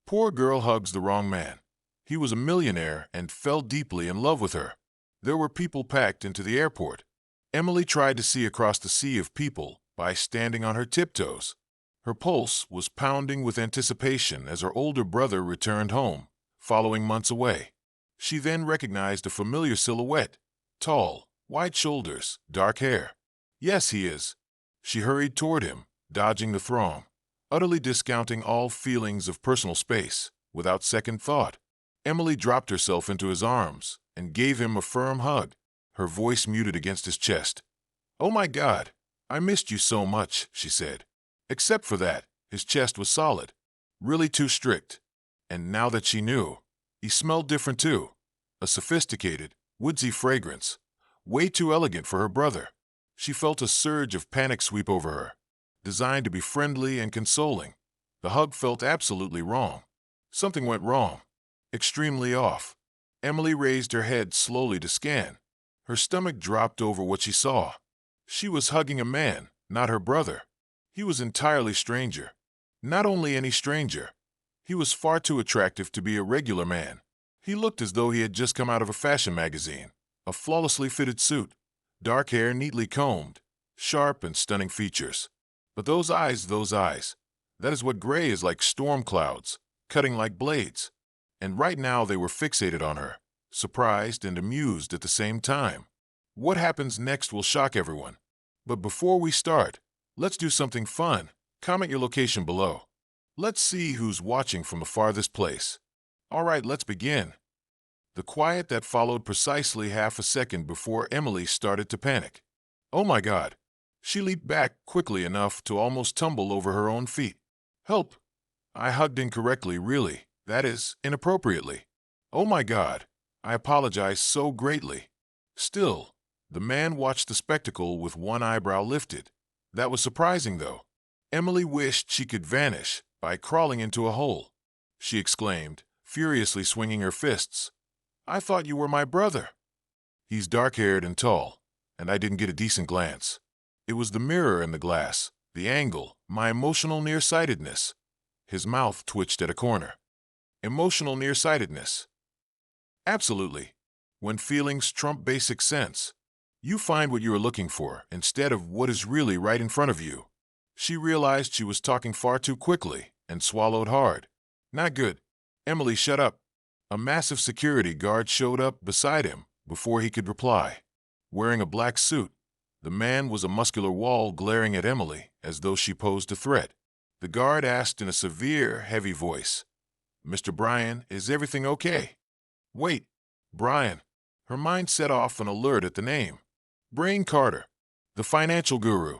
Poor girl hugs the wrong man. He was a millionaire and fell deeply in love with her. There were people packed into the airport. Emily tried to see across the sea of people by standing on her tiptoes. Her pulse was pounding with anticipation as her older brother returned home, following months away. She then recognized a familiar silhouette. Tall, wide shoulders, dark hair. Yes, he is. She hurried toward him, dodging the throng, utterly discounting all feelings of personal space, without second thought. Emily dropped herself into his arms and gave him a firm hug, her voice muted against his chest. "Oh my God, I missed you so much," she said. Except for that, his chest was solid, really too strict. And now that she knew, he smelled different too. A sophisticated, woodsy fragrance, way too elegant for her brother. She felt a surge of panic sweep over her, designed to be friendly and consoling. The hug felt absolutely wrong. Something went wrong. Extremely off. Emily raised her head slowly to scan. Her stomach dropped over what she saw. She was hugging a man, not her brother. He was entirely stranger. Not only any stranger. He was far too attractive to be a regular man. He looked as though he had just come out of a fashion magazine. A flawlessly fitted suit, dark hair neatly combed, sharp and stunning features. But those eyes, that is what gray is like, storm clouds, cutting like blades. And right now they were fixated on her, surprised and amused at the same time. What happens next will shock everyone. But before we start, let's do something fun. Comment your location below. Let's see who's watching from the farthest place. All right, let's begin. The quiet that followed precisely half a second before Emily started to panic. Oh my God. She leaped back quickly enough to almost tumble over her own feet. Help! I hugged incorrectly, really. That is, inappropriately. Oh my God. I apologize so greatly. Still, the man watched the spectacle with one eyebrow lifted. That was surprising, though. Emily wished she could vanish by crawling into a hole. She exclaimed, furiously swinging her fists. I thought you were my brother. He's dark-haired and tall, and I didn't get a decent glance. It was the mirror in the glass, the angle, my emotional nearsightedness. His mouth twitched at a corner. Emotional nearsightedness. Absolutely. When feelings trump basic sense, you find what you are looking for instead of what is really right in front of you. She realized she was talking far too quickly and swallowed hard. Not good. Emily, shut up. A massive security guard showed up beside him before he could reply. Wearing a black suit, the man was a muscular wall glaring at Emily as though she posed a threat. The guard asked in a severe, heavy voice, Mr. Bryan, is everything okay? Wait, Bryan. Her mind set off an alert at the name. Brain Carter, the financial guru,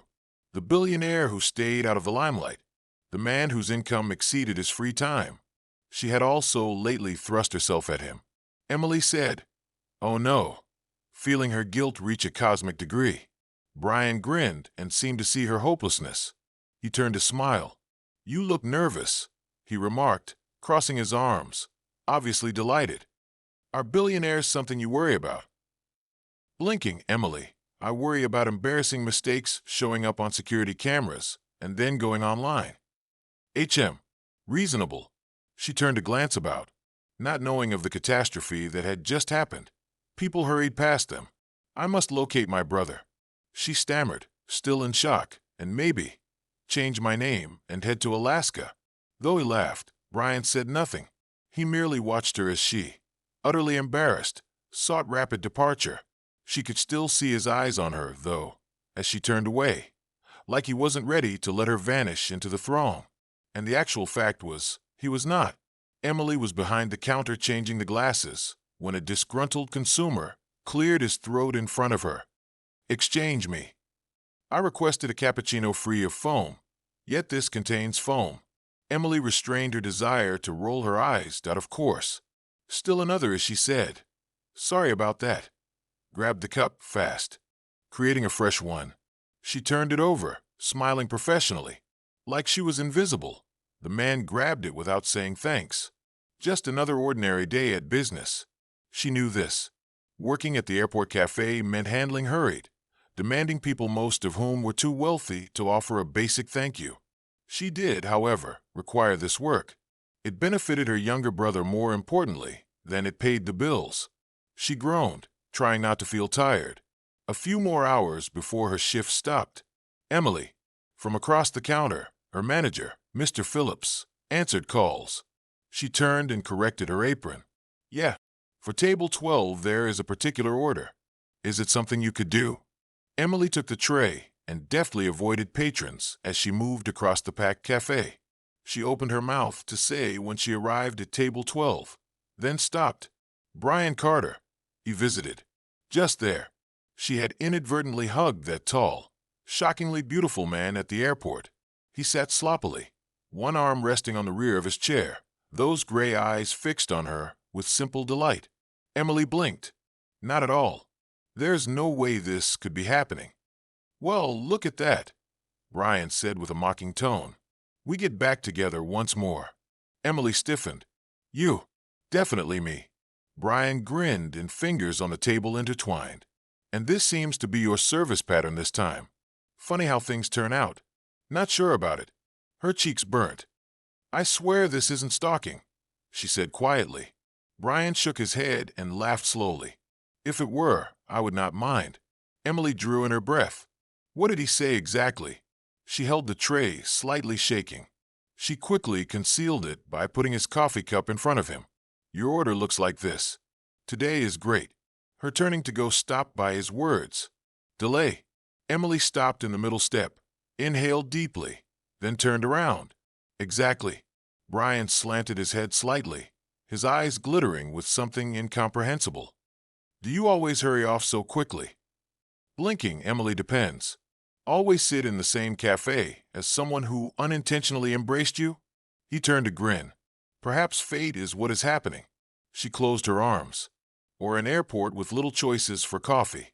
the billionaire who stayed out of the limelight, the man whose income exceeded his free time. She had also lately thrust herself at him. Emily said, "Oh no," feeling her guilt reach a cosmic degree. Bryan grinned and seemed to see her hopelessness. He turned to smile. "You look nervous," he remarked, crossing his arms, obviously delighted. "Are billionaires something you worry about?" Blinking, Emily, "I worry about embarrassing mistakes showing up on security cameras and then going online." Reasonable. She turned to glance about, not knowing of the catastrophe that had just happened. People hurried past them. "I must locate my brother," she stammered, still in shock, "and maybe change my name and head to Alaska." Though he laughed, Bryan said nothing. He merely watched her as she, utterly embarrassed, sought rapid departure. She could still see his eyes on her, though, as she turned away, like he wasn't ready to let her vanish into the throng. And the actual fact was, he was not. Emily was behind the counter changing the glasses when a disgruntled consumer cleared his throat in front of her. "Exchange me." "I requested a cappuccino free of foam, yet this contains foam." Emily restrained her desire to roll her eyes out of course. "Still another," as she said. "Sorry about that." Grabbed the cup fast, creating a fresh one. She turned it over, smiling professionally, like she was invisible. The man grabbed it without saying thanks. Just another ordinary day at business. She knew this. Working at the airport cafe meant handling hurried, demanding people, most of whom were too wealthy to offer a basic thank you. She did, however, require this work. It benefited her younger brother more importantly than it paid the bills. She groaned, trying not to feel tired. A few more hours before her shift stopped. Emily, from across the counter, her manager, Mr. Phillips, answered calls. She turned and corrected her apron. Yeah, for table 12 there is a particular order. Is it something you could do? Emily took the tray and deftly avoided patrons as she moved across the packed cafe. She opened her mouth to say when she arrived at table 12, then stopped. Brian Carter, he visited. Just there. She had inadvertently hugged that tall, shockingly beautiful man at the airport. He sat sloppily, one arm resting on the rear of his chair, those gray eyes fixed on her with simple delight. Emily blinked. Not at all. There's no way this could be happening. Well, look at that, Brian said with a mocking tone. We get back together once more. Emily stiffened. You. Definitely me. Brian grinned and fingers on the table intertwined. And this seems to be your service pattern this time. Funny how things turn out. Not sure about it. Her cheeks burnt. I swear this isn't stalking, she said quietly. Brian shook his head and laughed slowly. If it were, I would not mind. Emily drew in her breath. What did he say exactly? She held the tray, slightly shaking. She quickly concealed it by putting his coffee cup in front of him. Your order looks like this. Today is great. Her turning to go stopped by his words. Delay. Emily stopped in the middle step, inhaled deeply, then turned around. Exactly. Brian slanted his head slightly, his eyes glittering with something incomprehensible. Do you always hurry off so quickly? Blinking, Emily depends. Always sit in the same cafe as someone who unintentionally embraced you? He turned to grin. Perhaps fate is what is happening. She closed her arms. Or an airport with little choices for coffee.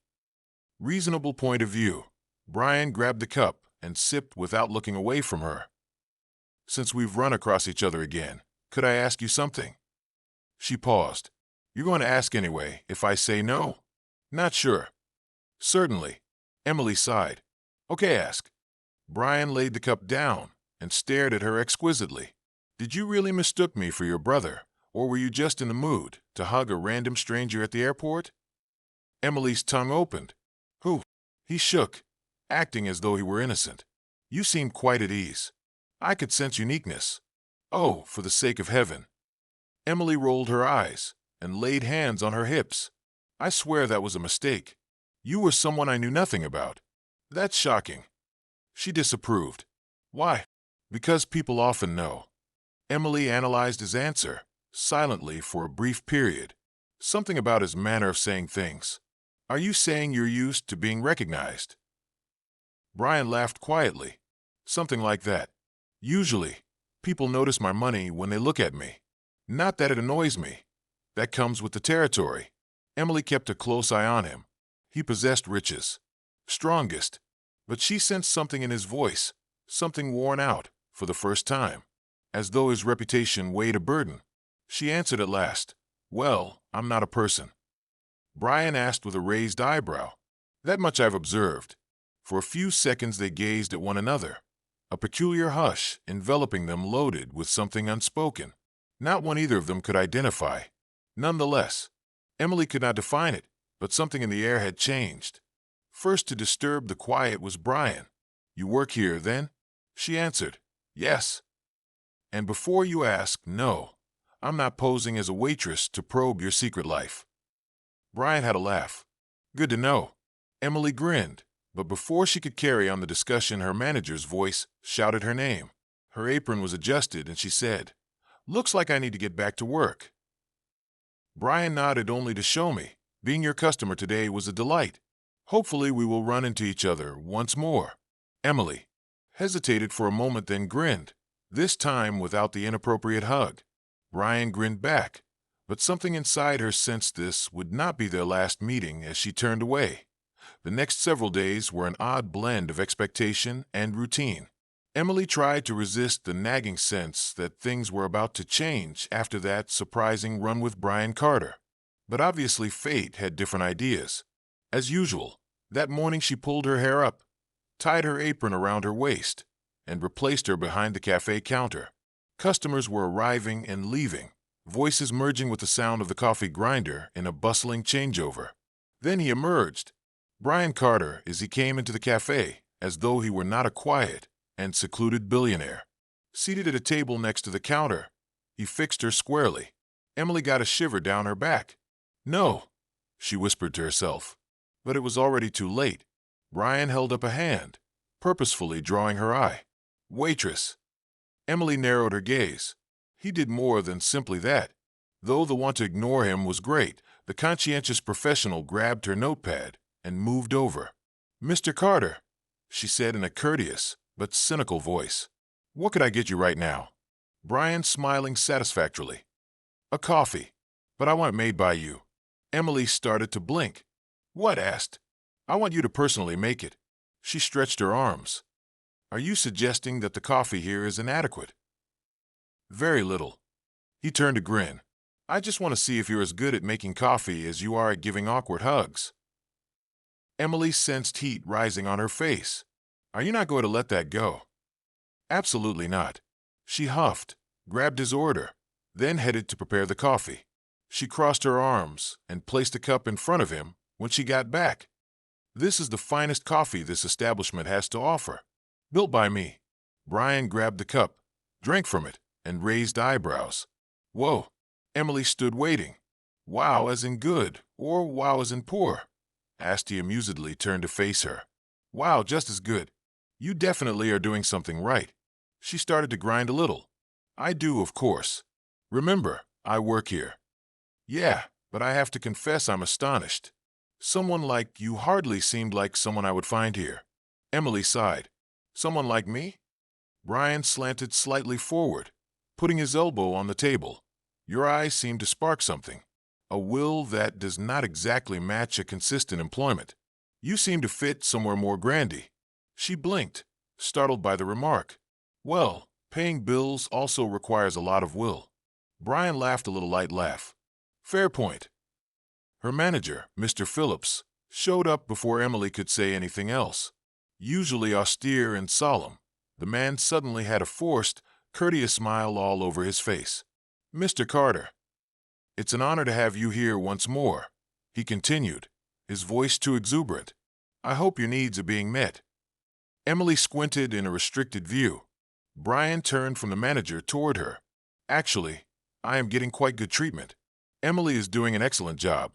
Reasonable point of view. Brian grabbed the cup and sipped without looking away from her. Since we've run across each other again, could I ask you something? She paused. You're going to ask anyway, if I say no? Not sure. Certainly. Emily sighed. Okay, ask. Brian laid the cup down and stared at her exquisitely. Did you really mistook me for your brother, or were you just in the mood to hug a random stranger at the airport? Emily's tongue opened. Who? He shook, acting as though he were innocent. You seem quite at ease. I could sense uniqueness. Oh, for the sake of heaven. Emily rolled her eyes and laid hands on her hips. I swear that was a mistake. You were someone I knew nothing about. That's shocking. She disapproved. Why? Because people often know. Emily analyzed his answer, silently for a brief period. Something about his manner of saying things. Are you saying you're used to being recognized? Brian laughed quietly. Something like that. Usually, people notice my money when they look at me. Not that it annoys me. That comes with the territory. Emily kept a close eye on him. He possessed riches. Strongest. But she sensed something in his voice, something worn out, for the first time. As though his reputation weighed a burden. She answered at last. Well, I'm not a person. Brian asked with a raised eyebrow. That much I've observed. For a few seconds they gazed at one another. A peculiar hush enveloping them loaded with something unspoken. Not one either of them could identify. Nonetheless, Emily could not define it, but something in the air had changed. First to disturb the quiet was Brian. You work here, then? She answered. Yes. And before you ask, no. I'm not posing as a waitress to probe your secret life. Brian had a laugh. Good to know. Emily grinned, but before she could carry on the discussion, her manager's voice shouted her name. Her apron was adjusted and she said, Looks like I need to get back to work. Brian nodded only to show me. Being your customer today was a delight. Hopefully we will run into each other once more. Emily hesitated for a moment, then grinned, this time without the inappropriate hug. Brian grinned back, but something inside her sensed this would not be their last meeting as she turned away. The next several days were an odd blend of expectation and routine. Emily tried to resist the nagging sense that things were about to change after that surprising run with Brian Carter. But obviously fate had different ideas. As usual, that morning she pulled her hair up, tied her apron around her waist, and replaced her behind the cafe counter. Customers were arriving and leaving, voices merging with the sound of the coffee grinder in a bustling changeover. Then he emerged, Brian Carter, as he came into the cafe, as though he were not a quiet and secluded billionaire. Seated at a table next to the counter, he fixed her squarely. Emily got a shiver down her back. No, she whispered to herself. But it was already too late. Brian held up a hand, purposefully drawing her eye. Waitress. Emily narrowed her gaze. He did more than simply that. Though the want to ignore him was great, the conscientious professional grabbed her notepad and moved over. Mr. Carter, she said in a courteous but cynical voice. What could I get you right now? Brian smiling satisfactorily. A coffee, but I want it made by you. Emily started to blink. What? Asked. I want you to personally make it. She stretched her arms. Are you suggesting that the coffee here is inadequate? Very little. He turned to grin. I just want to see if you're as good at making coffee as you are at giving awkward hugs. Emily sensed heat rising on her face. Are you not going to let that go? Absolutely not. She huffed, grabbed his order, then headed to prepare the coffee. She crossed her arms and placed a cup in front of him when she got back. This is the finest coffee this establishment has to offer. Built by me. Brian grabbed the cup, drank from it, and raised eyebrows. Whoa. Emily stood waiting. Wow as in good, or wow as in poor? Asti amusedly turned to face her. Wow, just as good. You definitely are doing something right. She started to grind a little. I do, of course. Remember, I work here. Yeah, but I have to confess I'm astonished. Someone like you hardly seemed like someone I would find here. Emily sighed. Someone like me? Brian slanted slightly forward, putting his elbow on the table. Your eyes seem to spark something. A will that does not exactly match a consistent employment. You seem to fit somewhere more grandy. She blinked, startled by the remark. Well, paying bills also requires a lot of will. Brian laughed a little light laugh. Fair point. Her manager, Mr. Phillips, showed up before Emily could say anything else. Usually austere and solemn, the man suddenly had a forced, courteous smile all over his face. Mr. Carter, it's an honor to have you here once more, he continued, his voice too exuberant. I hope your needs are being met. Emily squinted in a restricted view. Brian turned from the manager toward her. Actually, I am getting quite good treatment. Emily is doing an excellent job.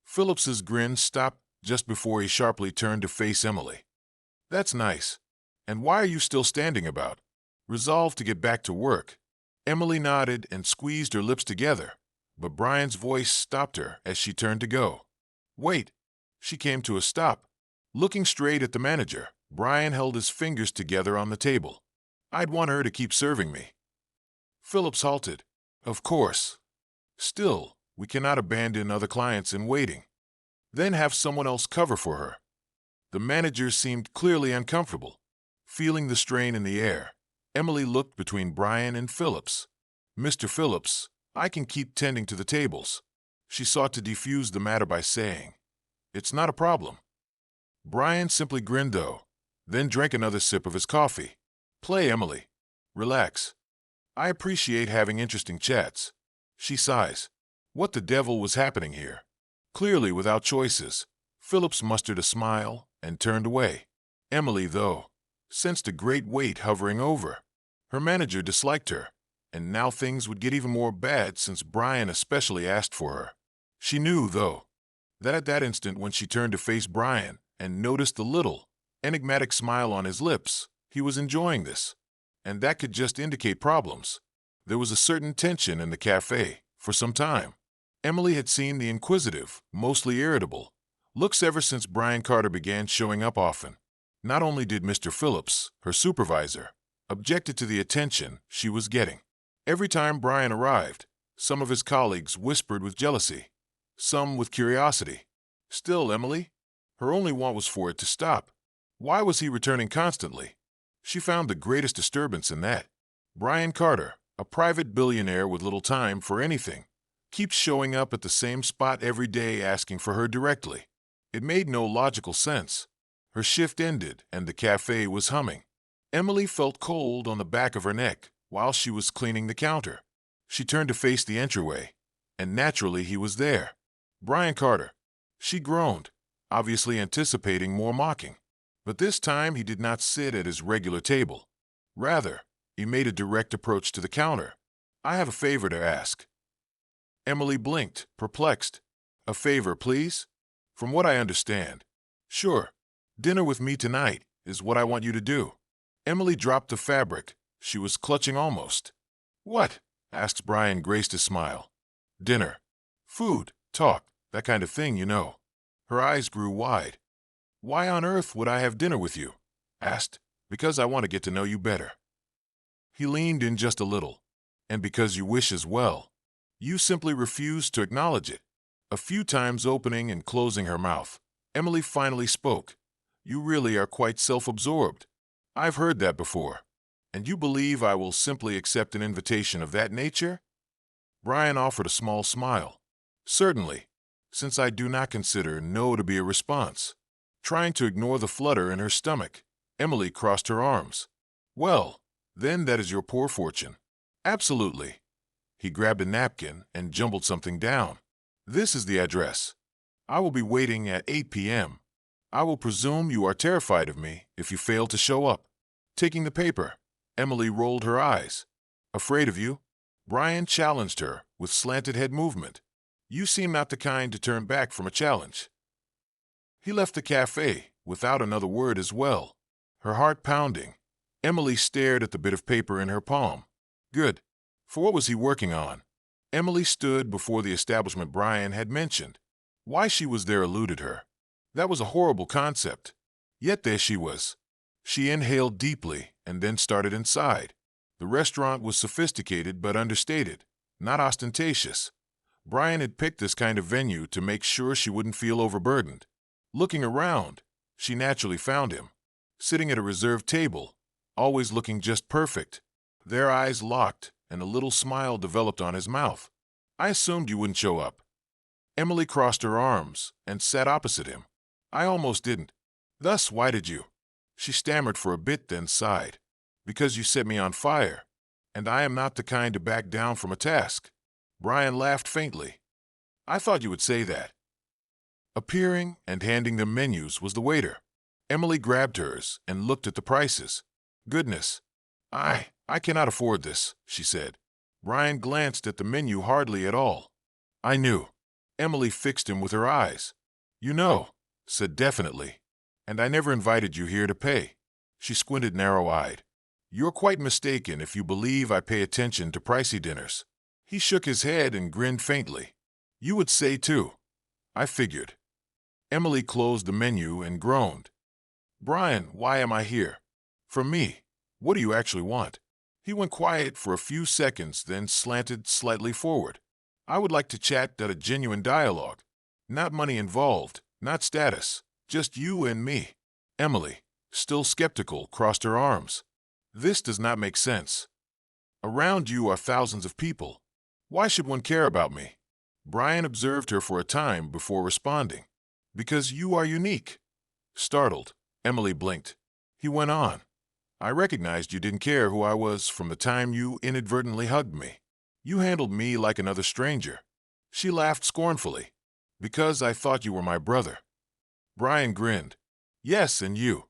Phillips's grin stopped just before he sharply turned to face Emily. That's nice. And why are you still standing about? Resolved to get back to work. Emily nodded and squeezed her lips together, but Brian's voice stopped her as she turned to go. Wait. She came to a stop. Looking straight at the manager, Brian held his fingers together on the table. I'd want her to keep serving me. Phillips halted. Of course. Still, we cannot abandon other clients in waiting. Then have someone else cover for her. The manager seemed clearly uncomfortable. Feeling the strain in the air, Emily looked between Brian and Phillips. Mr. Phillips, I can keep tending to the tables. She sought to defuse the matter by saying, It's not a problem. Brian simply grinned though, then drank another sip of his coffee. Play, Emily. Relax. I appreciate having interesting chats. She sighs. What the devil was happening here? Clearly without choices, Phillips mustered a smile and turned away. Emily, though, sensed a great weight hovering over. Her manager disliked her, and now things would get even more bad since Brian especially asked for her. She knew, though, that at that instant when she turned to face Brian and noticed the little, enigmatic smile on his lips, he was enjoying this, and that could just indicate problems. There was a certain tension in the cafe for some time. Emily had seen the inquisitive, mostly irritable, looks ever since Brian Carter began showing up often. Not only did Mr. Phillips, her supervisor, objected to the attention she was getting. Every time Brian arrived, some of his colleagues whispered with jealousy, some with curiosity. Still, Emily, her only want was for it to stop. Why was he returning constantly? She found the greatest disturbance in that. Brian Carter, a private billionaire with little time for anything, keeps showing up at the same spot every day asking for her directly. It made no logical sense. Her shift ended and the cafe was humming. Emily felt cold on the back of her neck while she was cleaning the counter. She turned to face the entryway, and naturally he was there. Brian Carter. She groaned, obviously anticipating more mocking. But this time he did not sit at his regular table. Rather, he made a direct approach to the counter. I have a favor to ask. Emily blinked, perplexed. A favor, please? From what I understand. Sure. Dinner with me tonight is what I want you to do. Emily dropped the fabric. She was clutching almost. What? Asked Brian, graced a smile. Dinner. Food, talk, that kind of thing, you know. Her eyes grew wide. Why on earth would I have dinner with you? Asked. Because I want to get to know you better. He leaned in just a little. And because you wish as well. You simply refuse to acknowledge it. A few times opening and closing her mouth, Emily finally spoke. You really are quite self-absorbed. I've heard that before. And you believe I will simply accept an invitation of that nature? Brian offered a small smile. Certainly, since I do not consider no to be a response. Trying to ignore the flutter in her stomach, Emily crossed her arms. Well, then that is your poor fortune. Absolutely. He grabbed a napkin and jumbled something down. This is the address. I will be waiting at 8 p.m. I will presume you are terrified of me if you fail to show up. Taking the paper, Emily rolled her eyes. Afraid of you? Brian challenged her with slanted head movement. You seem not the kind to turn back from a challenge. He left the cafe without another word as well. Her heart pounding, Emily stared at the bit of paper in her palm. Good. For what was he working on? Emily stood before the establishment Brian had mentioned. Why she was there eluded her. That was a horrible concept. Yet there she was. She inhaled deeply and then started inside. The restaurant was sophisticated but understated, not ostentatious. Brian had picked this kind of venue to make sure she wouldn't feel overburdened. Looking around, she naturally found him, sitting at a reserved table, always looking just perfect. Their eyes locked, and a little smile developed on his mouth. I assumed you wouldn't show up. Emily crossed her arms and sat opposite him. I almost didn't. Thus, why did you? She stammered for a bit, then sighed. Because you set me on fire, and I am not the kind to back down from a task. Brian laughed faintly. I thought you would say that. Appearing and handing them menus was the waiter. Emily grabbed hers and looked at the prices. Goodness. I cannot afford this, she said. Brian glanced at the menu hardly at all. I knew. Emily fixed him with her eyes. You know, said definitely. And I never invited you here to pay. She squinted narrow-eyed. You're quite mistaken if you believe I pay attention to pricey dinners. He shook his head and grinned faintly. You would say too. I figured. Emily closed the menu and groaned. Brian, why am I here? For me. What do you actually want? He went quiet for a few seconds, then slanted slightly forward. I would like to chat at a genuine dialogue. Not money involved, not status, just you and me. Emily, still skeptical, crossed her arms. This does not make sense. Around you are thousands of people. Why should one care about me? Brian observed her for a time before responding. Because you are unique. Startled, Emily blinked. He went on. I recognized you didn't care who I was from the time you inadvertently hugged me. You handled me like another stranger. She laughed scornfully. Because I thought you were my brother. Brian grinned. Yes, and you.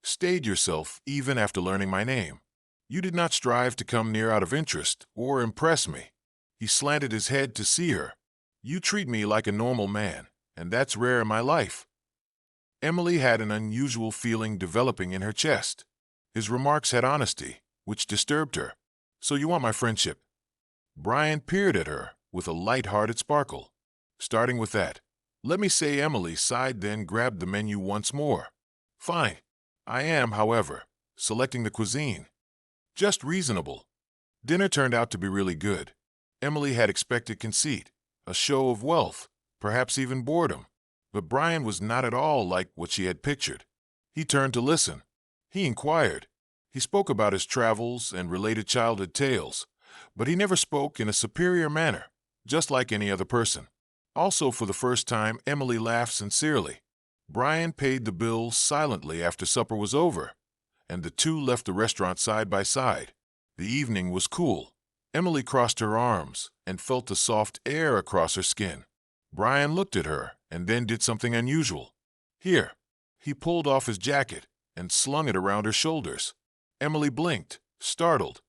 Stayed yourself even after learning my name. You did not strive to come near out of interest or impress me. He slanted his head to see her. You treat me like a normal man, and that's rare in my life. Emily had an unusual feeling developing in her chest. His remarks had honesty, which disturbed her. So you want my friendship? Brian peered at her with a light-hearted sparkle. Starting with that, let me say Emily sighed, then grabbed the menu once more. Fine. I am, however, selecting the cuisine. Just reasonable. Dinner turned out to be really good. Emily had expected conceit, a show of wealth, perhaps even boredom. But Brian was not at all like what she had pictured. He turned to listen. He inquired. He spoke about his travels and related childhood tales, but he never spoke in a superior manner, just like any other person. Also, for the first time, Emily laughed sincerely. Brian paid the bill silently after supper was over, and the two left the restaurant side by side. The evening was cool. Emily crossed her arms and felt the soft air across her skin. Brian looked at her and then did something unusual. Here. He pulled off his jacket and slung it around her shoulders. Emily blinked, startled.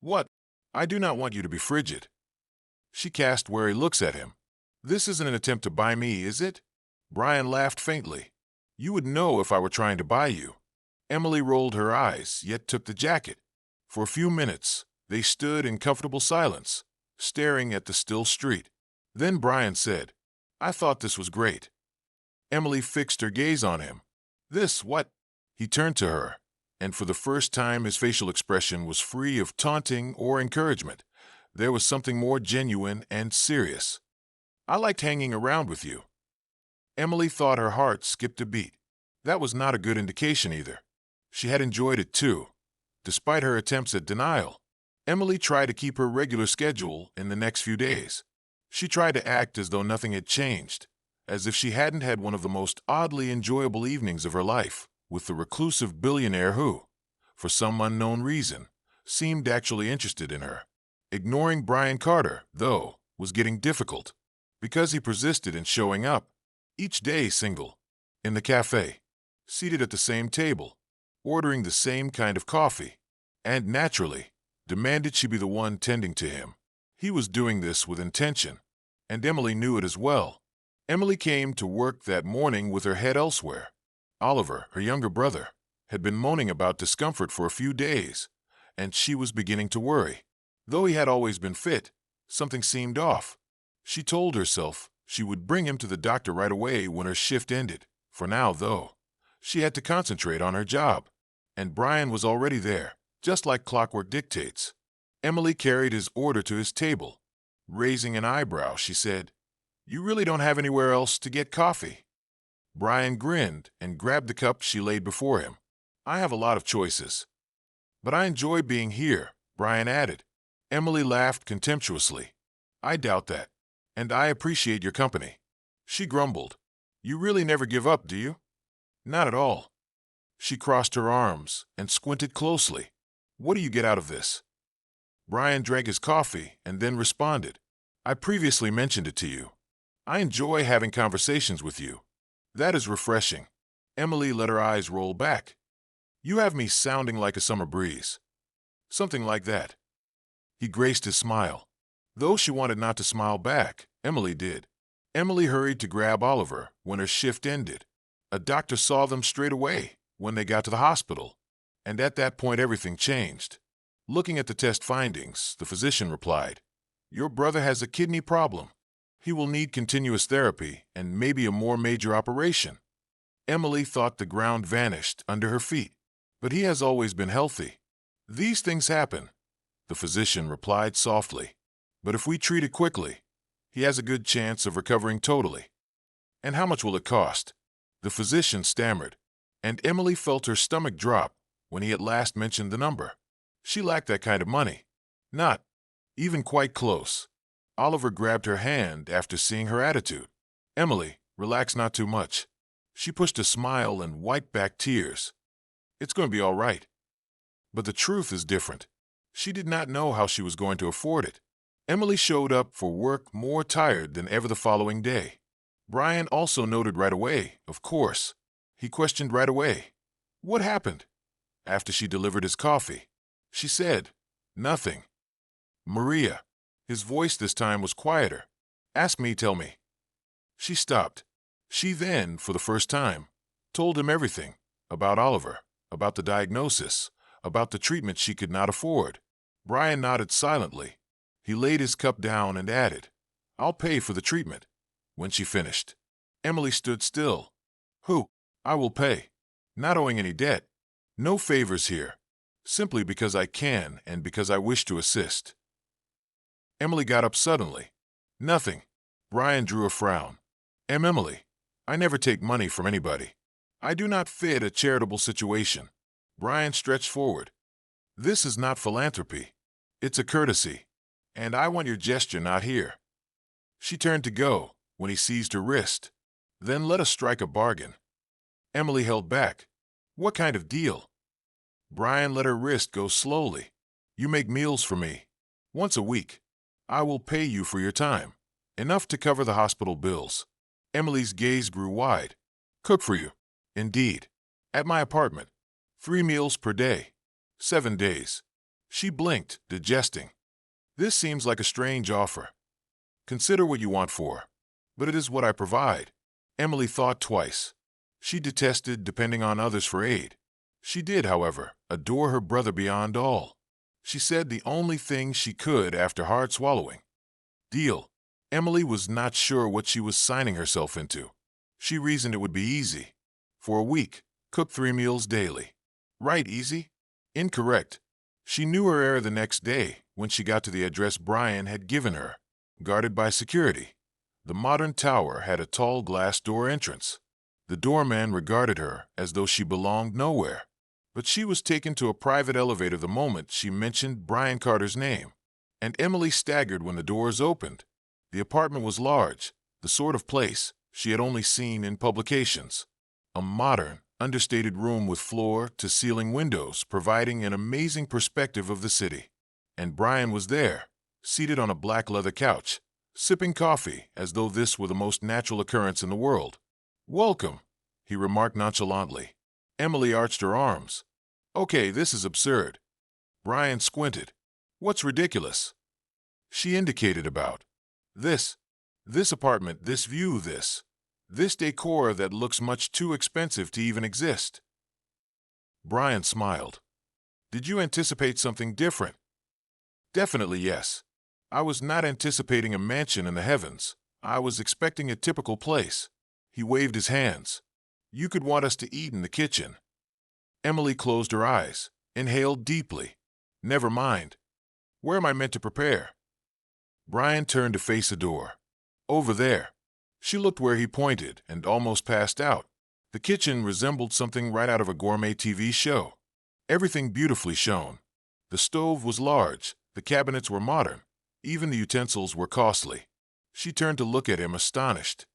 What? I do not want you to be frigid. She cast wary looks at him. This isn't an attempt to buy me, is it? Brian laughed faintly. You would know if I were trying to buy you. Emily rolled her eyes, yet took the jacket. For a few minutes, they stood in comfortable silence, staring at the still street. Then Brian said, I thought this was great. Emily fixed her gaze on him. This, what? He turned to her, and for the first time his facial expression was free of taunting or encouragement. There was something more genuine and serious. I liked hanging around with you. Emily thought her heart skipped a beat. That was not a good indication either. She had enjoyed it too, despite her attempts at denial. Emily tried to keep her regular schedule in the next few days. She tried to act as though nothing had changed, as if she hadn't had one of the most oddly enjoyable evenings of her life with the reclusive billionaire who, for some unknown reason, seemed actually interested in her. Ignoring Brian Carter, though, was getting difficult, because he persisted in showing up, each day single, in the cafe, seated at the same table, ordering the same kind of coffee, and naturally, demanded she be the one tending to him. He was doing this with intention, and Emily knew it as well. Emily came to work that morning with her head elsewhere. Oliver, her younger brother, had been moaning about discomfort for a few days, and she was beginning to worry. Though he had always been fit, something seemed off. She told herself she would bring him to the doctor right away when her shift ended. For now, though, she had to concentrate on her job, and Brian was already there, just like clockwork dictates. Emily carried his order to his table. Raising an eyebrow, she said, You really don't have anywhere else to get coffee? Brian grinned and grabbed the cup she laid before him. I have a lot of choices. But I enjoy being here, Brian added. Emily laughed contemptuously. I doubt that, and I appreciate your company. She grumbled. You really never give up, do you? Not at all. She crossed her arms and squinted closely. What do you get out of this? Brian drank his coffee and then responded. I previously mentioned it to you. I enjoy having conversations with you. That is refreshing. Emily let her eyes roll back. You have me sounding like a summer breeze. Something like that. He graced his smile. Though she wanted not to smile back, Emily did. Emily hurried to grab Oliver when her shift ended. A doctor saw them straight away when they got to the hospital, and at that point everything changed. Looking at the test findings, the physician replied, Your brother has a kidney problem. He will need continuous therapy and maybe a more major operation. Emily thought the ground vanished under her feet. But he has always been healthy. These things happen, the physician replied softly. But if we treat it quickly, he has a good chance of recovering totally. And how much will it cost? The physician stammered, and Emily felt her stomach drop when he at last mentioned the number. She lacked that kind of money. Not even quite close. Oliver grabbed her hand after seeing her attitude. Emily, relax not too much. She pushed a smile and wiped back tears. It's going to be all right. But the truth is different. She did not know how she was going to afford it. Emily showed up for work more tired than ever the following day. Brian also noted right away, of course. He questioned right away. What happened? After she delivered his coffee, she said, Nothing. Maria. His voice this time was quieter. Ask me, tell me. She stopped. She then, for the first time, told him everything about Oliver, about the diagnosis, about the treatment she could not afford. Brian nodded silently. He laid his cup down and added, I'll pay for the treatment. When she finished, Emily stood still. Who? I will pay. Not owing any debt. No favors here. Simply because I can and because I wish to assist. Emily got up suddenly. Nothing. Brian drew a frown. Emily, I never take money from anybody. I do not fit a charitable situation. Brian stretched forward. This is not philanthropy. It's a courtesy. And I want your gesture not here. She turned to go when he seized her wrist. Then let us strike a bargain. Emily held back. What kind of deal? Brian let her wrist go slowly. You make meals for me. Once a week. I will pay you for your time. Enough to cover the hospital bills. Emily's gaze grew wide. Cook for you. Indeed. At my apartment. 3 meals per day. 7 days. She blinked, digesting. This seems like a strange offer. Consider what you want for. But it is what I provide. Emily thought twice. She detested depending on others for aid. She did, however, adore her brother beyond all. She said the only thing she could after hard swallowing. Deal. Emily was not sure what she was signing herself into. She reasoned it would be easy. For a week, cook 3 meals daily. Right, easy? Incorrect. She knew her error the next day when she got to the address Brian had given her, guarded by security. The modern tower had a tall glass door entrance. The doorman regarded her as though she belonged nowhere. But she was taken to a private elevator the moment she mentioned Brian Carter's name. And Emily staggered when the doors opened. The apartment was large, the sort of place she had only seen in publications. A modern, understated room with floor-to-ceiling windows providing an amazing perspective of the city. And Brian was there, seated on a black leather couch, sipping coffee as though this were the most natural occurrence in the world. "Welcome," he remarked nonchalantly. Emily arched her arms. "Okay, this is absurd." Brian squinted. "What's ridiculous?" She indicated about. This apartment, this view, this decor that looks much too expensive to even exist." Brian smiled. "Did you anticipate something different?" "Definitely yes. I was not anticipating a mansion in the heavens. I was expecting a typical place." He waved his hands. "You could want us to eat in the kitchen." Emily closed her eyes, inhaled deeply. "Never mind. Where am I meant to prepare?" Brian turned to face a door. "Over there." She looked where he pointed and almost passed out. The kitchen resembled something right out of a gourmet TV show. Everything beautifully shown. The stove was large, the cabinets were modern, even the utensils were costly. She turned to look at him, astonished.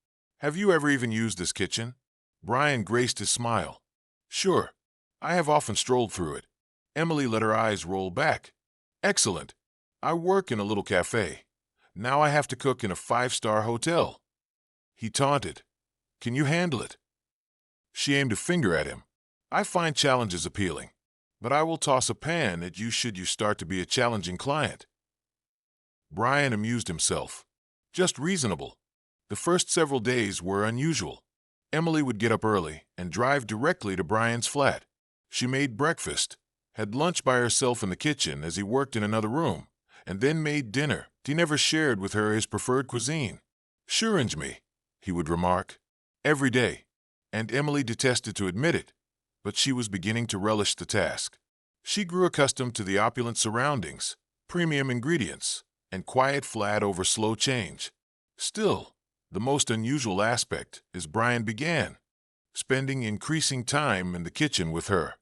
"Have you ever even used this kitchen?" Brian graced his smile. "Sure. I have often strolled through it." Emily let her eyes roll back. "Excellent. I work in a little cafe. Now I have to cook in a 5-star hotel." He taunted. "Can you handle it?" She aimed a finger at him. "I find challenges appealing, but I will toss a pan at you should you start to be a challenging client." Brian amused himself. Just reasonable. The first several days were unusual. Emily would get up early and drive directly to Brian's flat. She made breakfast, had lunch by herself in the kitchen as he worked in another room, and then made dinner. He never shared with her his preferred cuisine. "Shurenge me," he would remark, every day. And Emily detested to admit it, but she was beginning to relish the task. She grew accustomed to the opulent surroundings, premium ingredients, and quiet flat over slow change. Still, the most unusual aspect is Brian began spending increasing time in the kitchen with her.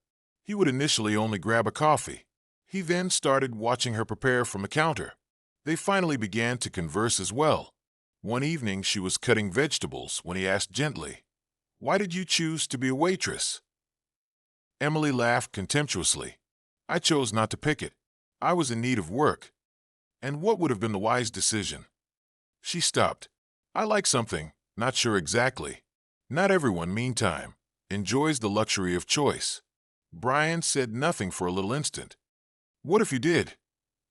He would initially only grab a coffee. He then started watching her prepare from the counter. They finally began to converse as well. One evening she was cutting vegetables when he asked gently, "Why did you choose to be a waitress?" Emily laughed contemptuously. "I chose not to pick it. I was in need of work." "And what would have been the wise decision?" She stopped. "I like something, not sure exactly. Not everyone, meantime, enjoys the luxury of choice." Brian said nothing for a little instant. "What if you did?"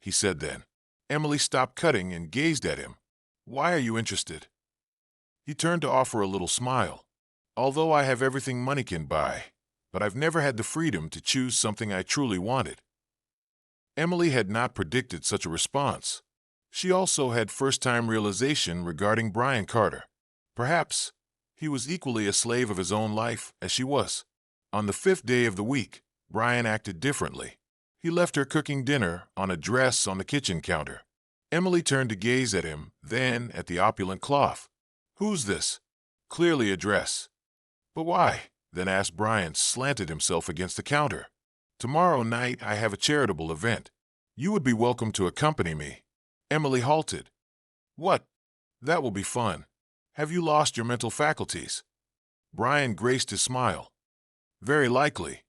he said then. Emily stopped cutting and gazed at him. "Why are you interested?" He turned to offer a little smile. "Although I have everything money can buy, but I've never had the freedom to choose something I truly wanted." Emily had not predicted such a response. She also had first-time realization regarding Brian Carter. Perhaps he was equally a slave of his own life as she was. On the 5th day of the week, Brian acted differently. He left her cooking dinner on a dress on the kitchen counter. Emily turned to gaze at him, then at the opulent cloth. "Who's this?" "Clearly a dress." "But why?" then asked Brian, slanted himself against the counter. "Tomorrow night I have a charitable event. You would be welcome to accompany me." Emily halted. "What? That will be fun. Have you lost your mental faculties?" Brian graced his smile. "Very likely."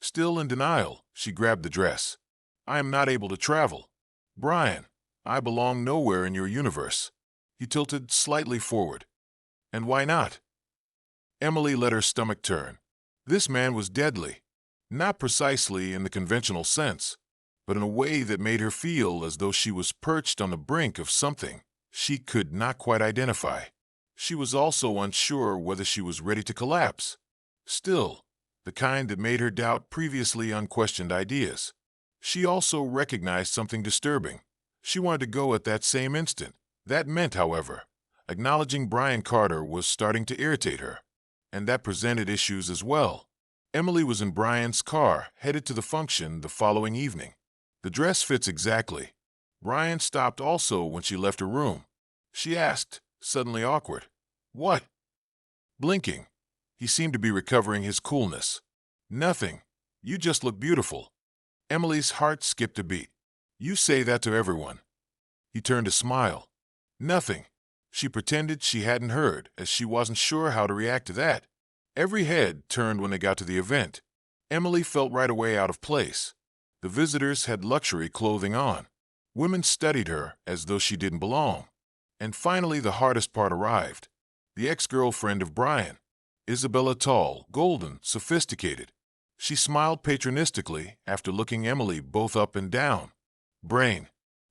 Still in denial, she grabbed the dress. I am not able to travel. Brian, I belong nowhere in your universe. He tilted slightly forward. And why not? Emily let her stomach turn. This man was deadly. Not precisely in the conventional sense, but in a way that made her feel as though she was perched on the brink of something she could not quite identify. She was also unsure whether she was ready to collapse. Still, the kind that made her doubt previously unquestioned ideas. She also recognized something disturbing. She wanted to go at that same instant. That meant, however, acknowledging Brian Carter was starting to irritate her. And that presented issues as well. Emily was in Brian's car, headed to the function the following evening. The dress fits exactly. Brian stopped also when she left her room. She asked, suddenly awkward, "What?" Blinking, he seemed to be recovering his coolness. "Nothing. You just look beautiful." Emily's heart skipped a beat. "You say that to everyone." He turned to smile. "Nothing." She pretended she hadn't heard, as she wasn't sure how to react to that. Every head turned when they got to the event. Emily felt right away out of place. The visitors had luxury clothing on. Women studied her as though she didn't belong. And finally the hardest part arrived. The ex-girlfriend of Brian. Isabella, tall, golden, sophisticated. She smiled patronistically after looking Emily both up and down. "Brain,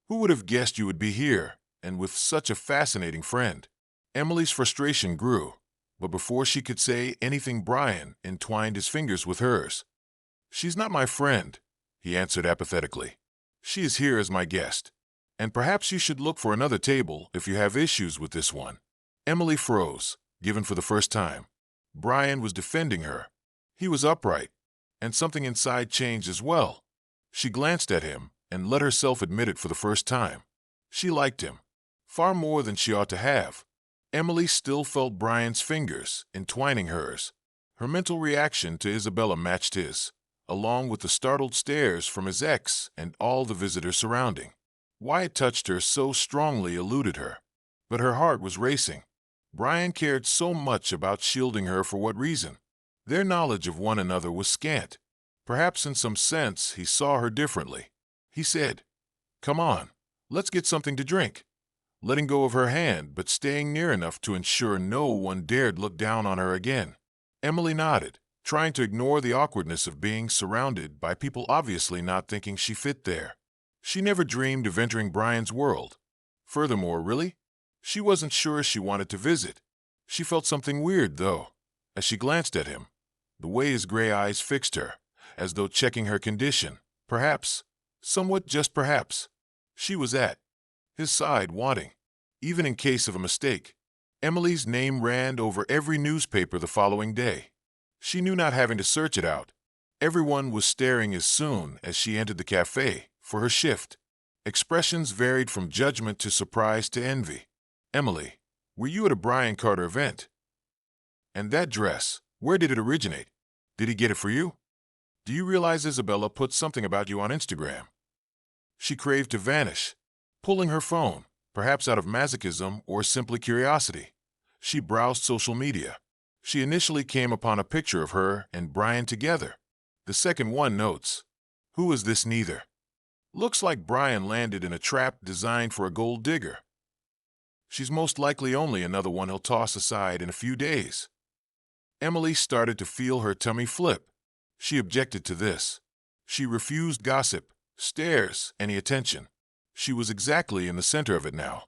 who would have guessed you would be here, and with such a fascinating friend?" Emily's frustration grew, but before she could say anything, Brian entwined his fingers with hers. "She's not my friend," he answered apathetically. "She is here as my guest. And perhaps you should look for another table if you have issues with this one." Emily froze, given for the first time. Brian was defending her. He was upright, and something inside changed as well. She glanced at him and let herself admit it for the first time. She liked him, far more than she ought to have. Emily still felt Brian's fingers entwining hers. Her mental reaction to Isabella matched his, along with the startled stares from his ex and all the visitors surrounding. Why it touched her so strongly eluded her, but her heart was racing. Brian cared so much about shielding her. For what reason? Their knowledge of one another was scant. Perhaps in some sense he saw her differently. He said, "Come on, let's get something to drink," letting go of her hand but staying near enough to ensure no one dared look down on her again. Emily nodded, trying to ignore the awkwardness of being surrounded by people obviously not thinking she fit there. She never dreamed of entering Brian's world. Furthermore, really, she wasn't sure she wanted to visit. She felt something weird, though, as she glanced at him, the way his gray eyes fixed her, as though checking her condition. Perhaps, somewhat just perhaps, she was at his side, wanting, even in case of a mistake. Emily's name ran over every newspaper the following day. She knew not having to search it out. Everyone was staring as soon as she entered the cafe for her shift. Expressions varied from judgment to surprise to envy. "Emily, were you at a Brian Carter event? And that dress, where did it originate? Did he get it for you? Do you realize Isabella put something about you on Instagram?" She craved to vanish, pulling her phone, perhaps out of masochism or simply curiosity. She browsed social media. She initially came upon a picture of her and Brian together. The second one notes, "Who is this neither? Looks like Brian landed in a trap designed for a gold digger. She's most likely only another one he'll toss aside in a few days." Emily started to feel her tummy flip. She objected to this. She refused gossip, stares, any attention. She was exactly in the center of it now.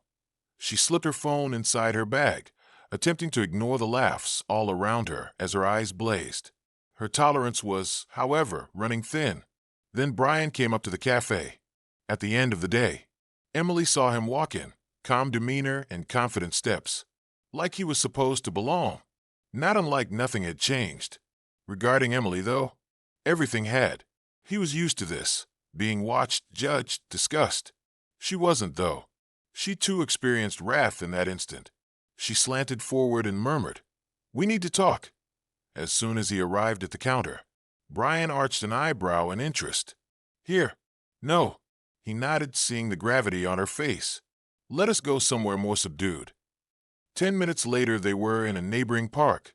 She slipped her phone inside her bag, attempting to ignore the laughs all around her as her eyes blazed. Her tolerance was, however, running thin. Then Brian came up to the cafe. At the end of the day, Emily saw him walk in, calm demeanor and confident steps, like he was supposed to belong. Not unlike nothing had changed. Regarding Emily, though, everything had. He was used to this, being watched, judged, discussed. She wasn't, though. She too experienced wrath in that instant. She slanted forward and murmured, "We need to talk." As soon as he arrived at the counter, Brian arched an eyebrow in interest. "Here." "No." He nodded, seeing the gravity on her face. "Let us go somewhere more subdued." 10 minutes later, they were in a neighboring park.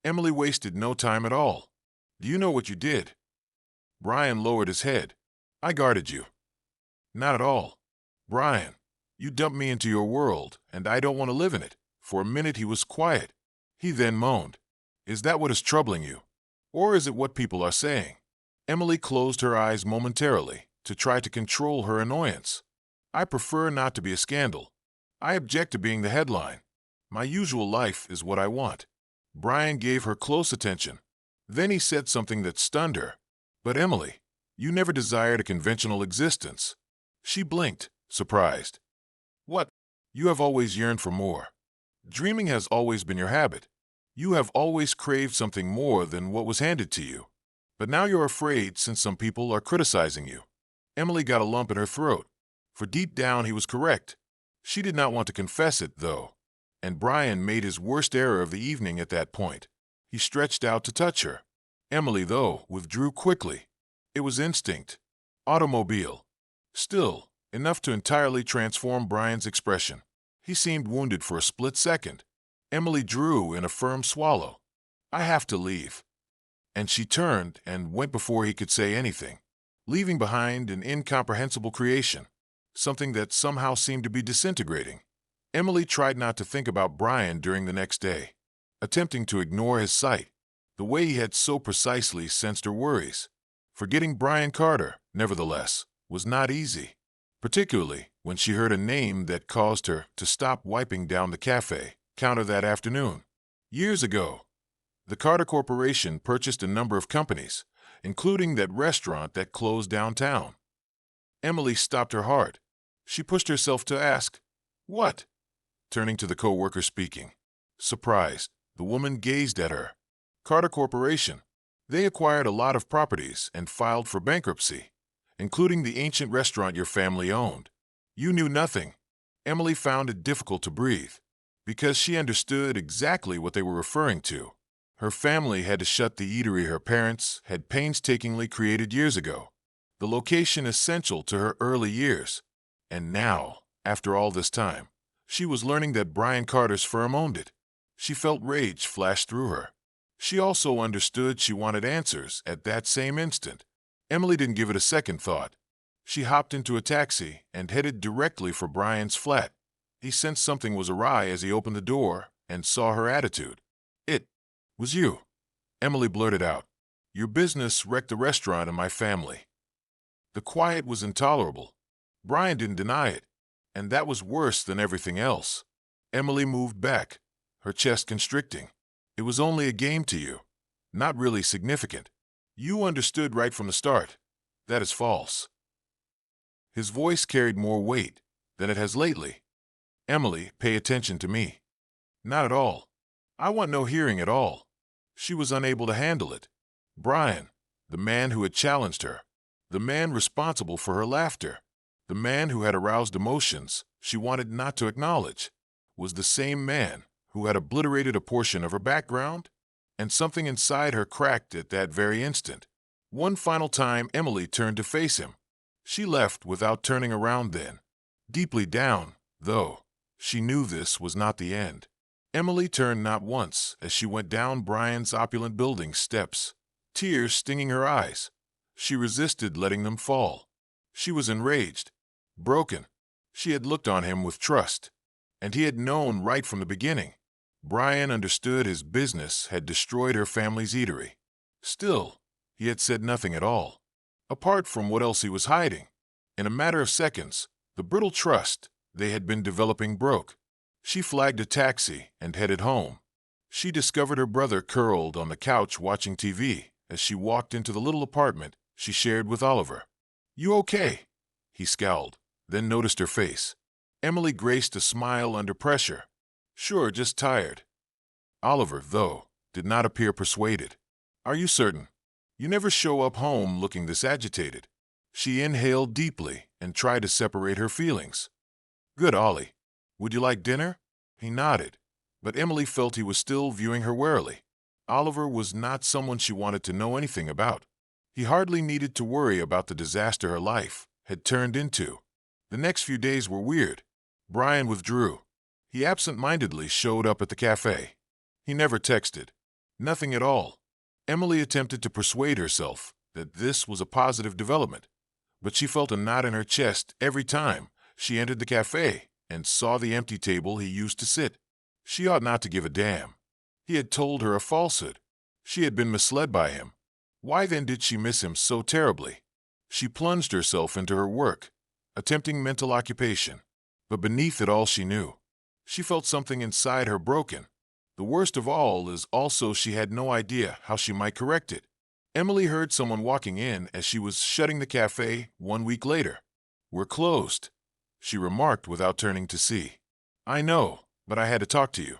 Emily wasted no time at all. "Do you know what you did?" Brian lowered his head. "I guarded you. Not at all. Brian, you dumped me into your world, and I don't want to live in it. For a minute he was quiet. He then moaned. Is that what is troubling you? Or is it what people are saying? Emily closed her eyes momentarily to try to control her annoyance. I prefer not to be a scandal. I object to being the headline. My usual life is what I want. Brian gave her close attention. Then he said something that stunned her. But Emily, you never desired a conventional existence. She blinked, surprised. What? You have always yearned for more. Dreaming has always been your habit. You have always craved something more than what was handed to you. But now you're afraid since some people are criticizing you. Emily got a lump in her throat, for deep down he was correct. She did not want to confess it, though. And Brian made his worst error of the evening at that point. He stretched out to touch her. Emily, though, withdrew quickly. It was instinct. Automobile. Still, enough to entirely transform Brian's expression. He seemed wounded for a split second. Emily drew in a firm swallow. I have to leave. And she turned and went before he could say anything, leaving behind an incomprehensible creation, something that somehow seemed to be disintegrating. Emily tried not to think about Brian during the next day, attempting to ignore his sight, the way he had so precisely sensed her worries. Forgetting Brian Carter, nevertheless, was not easy, particularly when she heard a name that caused her to stop wiping down the cafe counter that afternoon. Years ago, the Carter Corporation purchased a number of companies, including that restaurant that closed downtown. Emily stopped her heart. She pushed herself to ask, "What?" Turning to the co-worker speaking. Surprised, the woman gazed at her. Carter Corporation. They acquired a lot of properties and filed for bankruptcy, including the ancient restaurant your family owned. You knew nothing. Emily found it difficult to breathe, because she understood exactly what they were referring to. Her family had to shut the eatery her parents had painstakingly created years ago, the location essential to her early years. And now, after all this time, she was learning that Brian Carter's firm owned it. She felt rage flash through her. She also understood she wanted answers at that same instant. Emily didn't give it a second thought. She hopped into a taxi and headed directly for Brian's flat. He sensed something was awry as he opened the door and saw her attitude. "It was you," Emily blurted out. "Your business wrecked the restaurant and my family." The quiet was intolerable. Brian didn't deny it, and that was worse than everything else. Emily moved back, her chest constricting. "It was only a game to you, not really significant. You understood right from the start. That is false." His voice carried more weight than it has lately. "Emily, pay attention to me." "Not at all. I want no hearing at all." She was unable to handle it. Brian, the man who had challenged her, the man responsible for her laughter, the man who had aroused emotions she wanted not to acknowledge, was the same man who had obliterated a portion of her background, and something inside her cracked at that very instant. One final time Emily turned to face him. She left without turning around then. Deeply down, though, she knew this was not the end. Emily turned not once as she went down Brian's opulent building steps, tears stinging her eyes. She resisted letting them fall. She was enraged, broken. She had looked on him with trust, and he had known right from the beginning. Brian understood his business had destroyed her family's eatery. Still, he had said nothing at all, apart from what else he was hiding. In a matter of seconds, the brittle trust they had been developing broke. She flagged a taxi and headed home. She discovered her brother curled on the couch watching TV as she walked into the little apartment she shared with Oliver. "You okay?" He scowled, then noticed her face. Emily graced a smile under pressure. "Sure, just tired." Oliver, though, did not appear persuaded. "Are you certain? You never show up home looking this agitated." She inhaled deeply and tried to separate her feelings. "Good, Ollie. Would you like dinner?" He nodded, but Emily felt he was still viewing her warily. Oliver was not someone she wanted to know anything about. He hardly needed to worry about the disaster her life had turned into. The next few days were weird. Brian withdrew. He absent-mindedly showed up at the cafe. He never texted. Nothing at all. Emily attempted to persuade herself that this was a positive development, but she felt a knot in her chest every time she entered the cafe and saw the empty table he used to sit. She ought not to give a damn. He had told her a falsehood. She had been misled by him. Why then did she miss him so terribly? She plunged herself into her work, attempting mental occupation. But beneath it all she knew. She felt something inside her broken. The worst of all is also she had no idea how she might correct it. Emily heard someone walking in as she was shutting the cafe 1 week later. "We're closed," she remarked without turning to see. "I know, but I had to talk to you."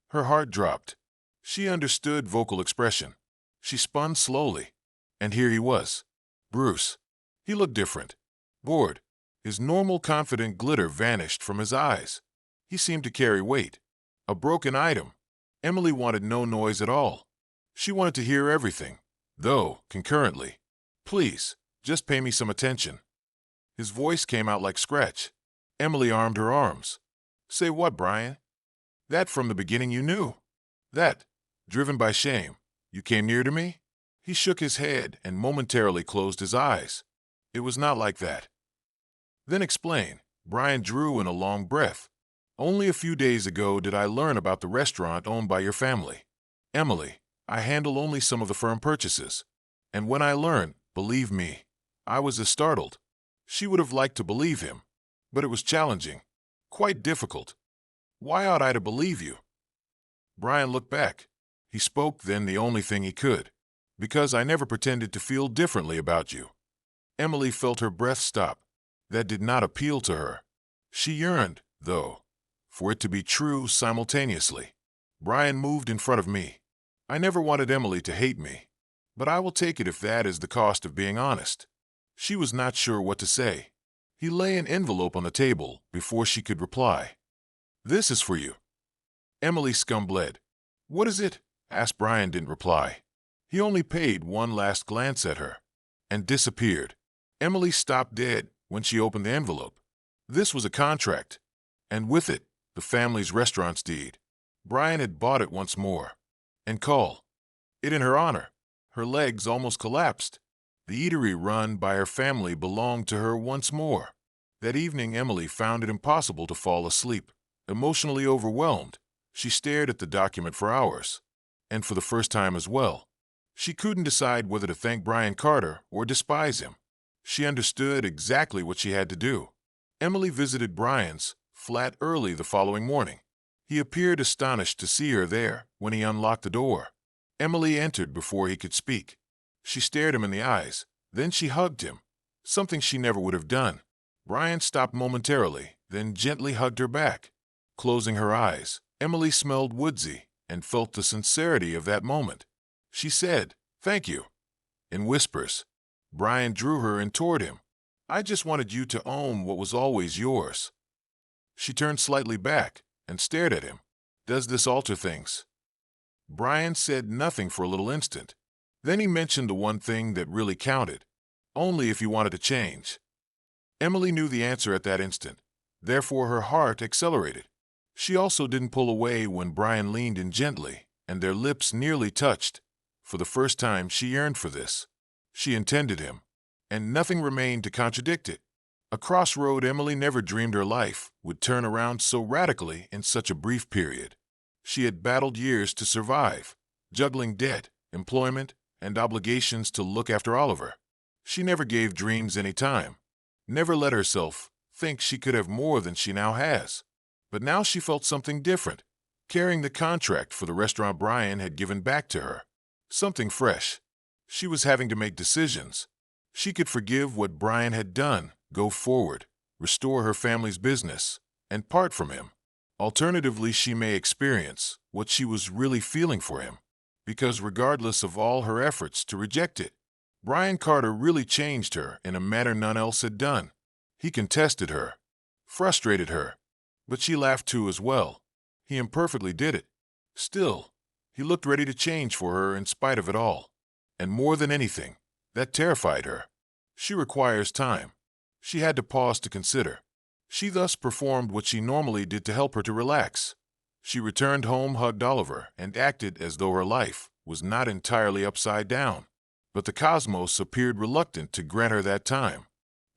Her heart dropped. She understood vocal expression. She spun slowly. And here he was. Bruce. He looked different. Bored. His normal confident glitter vanished from his eyes. He seemed to carry weight. A broken item. Emily wanted no noise at all. She wanted to hear everything, though, concurrently. "Please, just pay me some attention." His voice came out like scratch. Emily armed her arms. "Say what, Brian? That from the beginning you knew? That, driven by shame, you came near to me?" He shook his head and momentarily closed his eyes. "It was not like that." "Then explain." Brian drew in a long breath. "Only a few days ago did I learn about the restaurant owned by your family. Emily, I handle only some of the firm purchases. And when I learned, believe me, I was as startled." She would have liked to believe him, but it was challenging, quite difficult. "Why ought I to believe you?" Brian looked back. He spoke then the only thing he could. "Because I never pretended to feel differently about you." Emily felt her breath stop. That did not appeal to her. She yearned, though, for it to be true simultaneously. Brian moved in front of me. I never wanted Emily to hate me, but I will take it if that is the cost of being honest. She was not sure what to say. He lay an envelope on the table before she could reply. "This is for you." Emily scum-bled. "What is it?" asked. Brian didn't reply. He only paid one last glance at her and disappeared. Emily stopped dead when she opened the envelope. This was a contract, and with it, the family's restaurant's deed. Brian had bought it once more, and called it in her honor. Her legs almost collapsed. The eatery run by her family belonged to her once more. That evening Emily found it impossible to fall asleep. Emotionally overwhelmed, she stared at the document for hours. And for the first time as well, she couldn't decide whether to thank Brian Carter or despise him. She understood exactly what she had to do. Emily visited Brian's flat early the following morning. He appeared astonished to see her there when he unlocked the door. Emily entered before he could speak. She stared him in the eyes, then she hugged him, something she never would have done. Brian stopped momentarily, then gently hugged her back. Closing her eyes, Emily smelled woodsy and felt the sincerity of that moment. She said, "Thank you," in whispers. Brian drew her in toward him. "I just wanted you to own what was always yours." She turned slightly back and stared at him. "Does this alter things?" Brian said nothing for a little instant. Then he mentioned the one thing that really counted. Only if you wanted to change. Emily knew the answer at that instant. Therefore her heart accelerated. She also didn't pull away when Brian leaned in gently, and their lips nearly touched. For the first time she yearned for this. She intended him, and nothing remained to contradict it. A crossroad Emily never dreamed her life would turn around so radically in such a brief period. She had battled years to survive, juggling debt, employment, and obligations to look after Oliver. She never gave dreams any time, never let herself think she could have more than she now has. But now she felt something different, carrying the contract for the restaurant Brian had given back to her. Something fresh. She was having to make decisions. She could forgive what Brian had done, go forward, restore her family's business, and part from him. Alternatively, she may experience what she was really feeling for him. Because regardless of all her efforts to reject it, Brian Carter really changed her in a manner none else had done. He contested her, frustrated her, but she laughed too as well. He imperfectly did it. Still, he looked ready to change for her in spite of it all. And more than anything, that terrified her. She requires time. She had to pause to consider. She thus performed what she normally did to help her to relax. She returned home, hugged Oliver, and acted as though her life was not entirely upside down. But the cosmos appeared reluctant to grant her that time.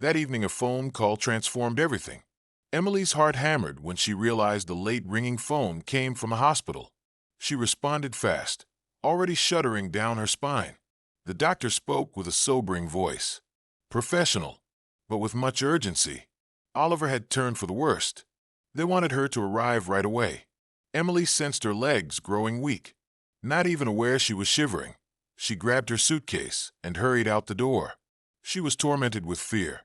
That evening, a phone call transformed everything. Emily's heart hammered when she realized the late ringing phone came from a hospital. She responded fast, already shuddering down her spine. The doctor spoke with a sobering voice. Professional, but with much urgency. Oliver had turned for the worst. They wanted her to arrive right away. Emily sensed her legs growing weak. Not even aware she was shivering, she grabbed her suitcase and hurried out the door. She was tormented with fear.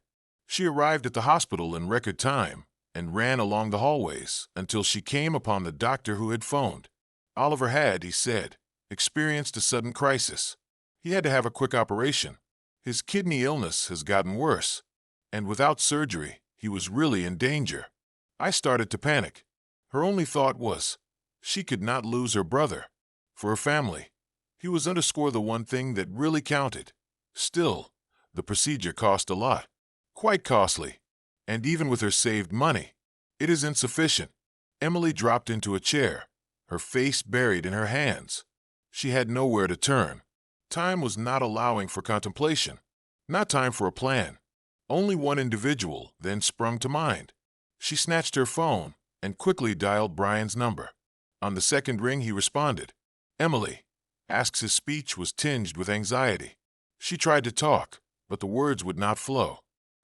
She arrived at the hospital in record time and ran along the hallways until she came upon the doctor who had phoned. Oliver had, he said, experienced a sudden crisis. He had to have a quick operation. His kidney illness has gotten worse, and without surgery, he was really in danger. I started to panic. Her only thought was, she could not lose her brother. For her family, he was underscore the one thing that really counted. Still, the procedure cost a lot. Quite costly. And even with her saved money, it is insufficient. Emily dropped into a chair, her face buried in her hands. She had nowhere to turn. Time was not allowing for contemplation. Not time for a plan. Only one individual then sprung to mind. She snatched her phone and quickly dialed Brian's number. On the second ring, he responded. Emily. Asks his speech was tinged with anxiety. She tried to talk, but the words would not flow.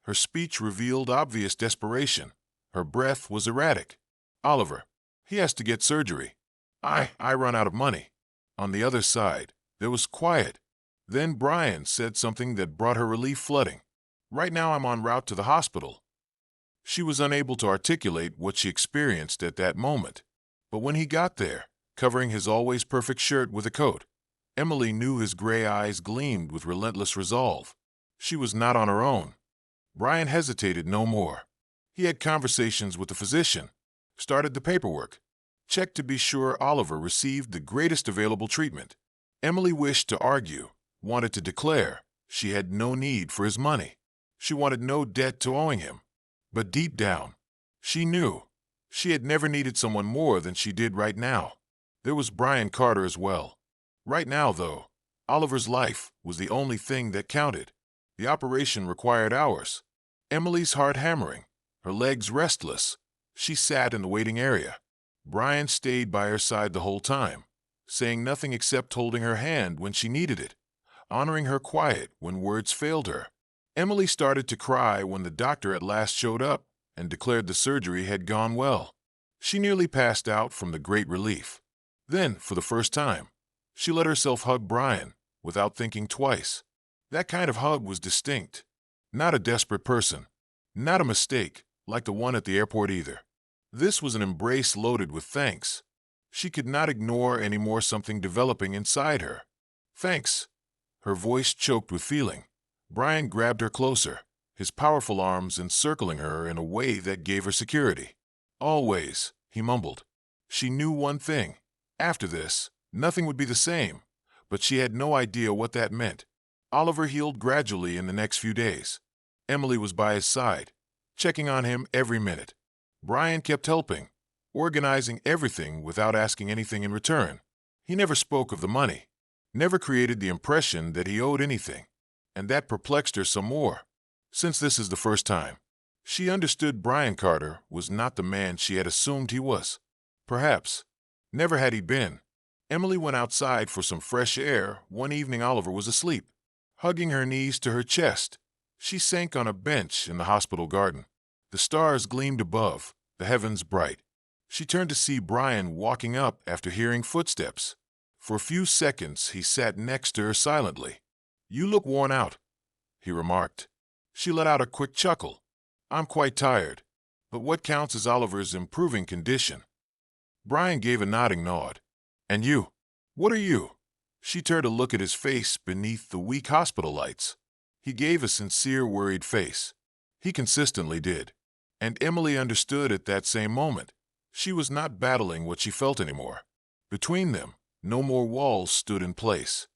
Her speech revealed obvious desperation. Her breath was erratic. Oliver. He has to get surgery. I run out of money. On the other side, there was quiet. Then Brian said something that brought her relief flooding. Right now I'm en route to the hospital. She was unable to articulate what she experienced at that moment. But when he got there, covering his always perfect shirt with a coat, Emily knew his gray eyes gleamed with relentless resolve. She was not on her own. Brian hesitated no more. He had conversations with the physician, started the paperwork, checked to be sure Oliver received the greatest available treatment. Emily wished to argue, wanted to declare she had no need for his money. She wanted no debt to owing him. But deep down, she knew she had never needed someone more than she did right now. There was Brian Carter as well. Right now, though, Oliver's life was the only thing that counted. The operation required hours. Emily's heart hammering, her legs restless. She sat in the waiting area. Brian stayed by her side the whole time, saying nothing except holding her hand when she needed it, honoring her quiet when words failed her. Emily started to cry when the doctor at last showed up and declared the surgery had gone well. She nearly passed out from the great relief. Then, for the first time, she let herself hug Brian without thinking twice. That kind of hug was distinct. Not a desperate person. Not a mistake, like the one at the airport either. This was an embrace loaded with thanks. She could not ignore any more something developing inside her. Thanks. Her voice choked with feeling. Brian grabbed her closer, his powerful arms encircling her in a way that gave her security. Always, he mumbled. She knew one thing. After this, nothing would be the same, but she had no idea what that meant. Oliver healed gradually in the next few days. Emily was by his side, checking on him every minute. Brian kept helping, organizing everything without asking anything in return. He never spoke of the money, never created the impression that he owed anything, and that perplexed her some more. Since this is the first time, she understood Brian Carter was not the man she had assumed he was. Perhaps. Never had he been. Emily went outside for some fresh air one evening. Oliver was asleep, hugging her knees to her chest. She sank on a bench in the hospital garden. The stars gleamed above, the heavens bright. She turned to see Brian walking up after hearing footsteps. For a few seconds, he sat next to her silently. You look worn out, he remarked. She let out a quick chuckle. I'm quite tired, but what counts is Oliver's improving condition. Brian gave a nodding nod. And you? What are you? She turned to look at his face beneath the weak hospital lights. He gave a sincere, worried face. He consistently did. And Emily understood at that same moment. She was not battling what she felt anymore. Between them, no more walls stood in place.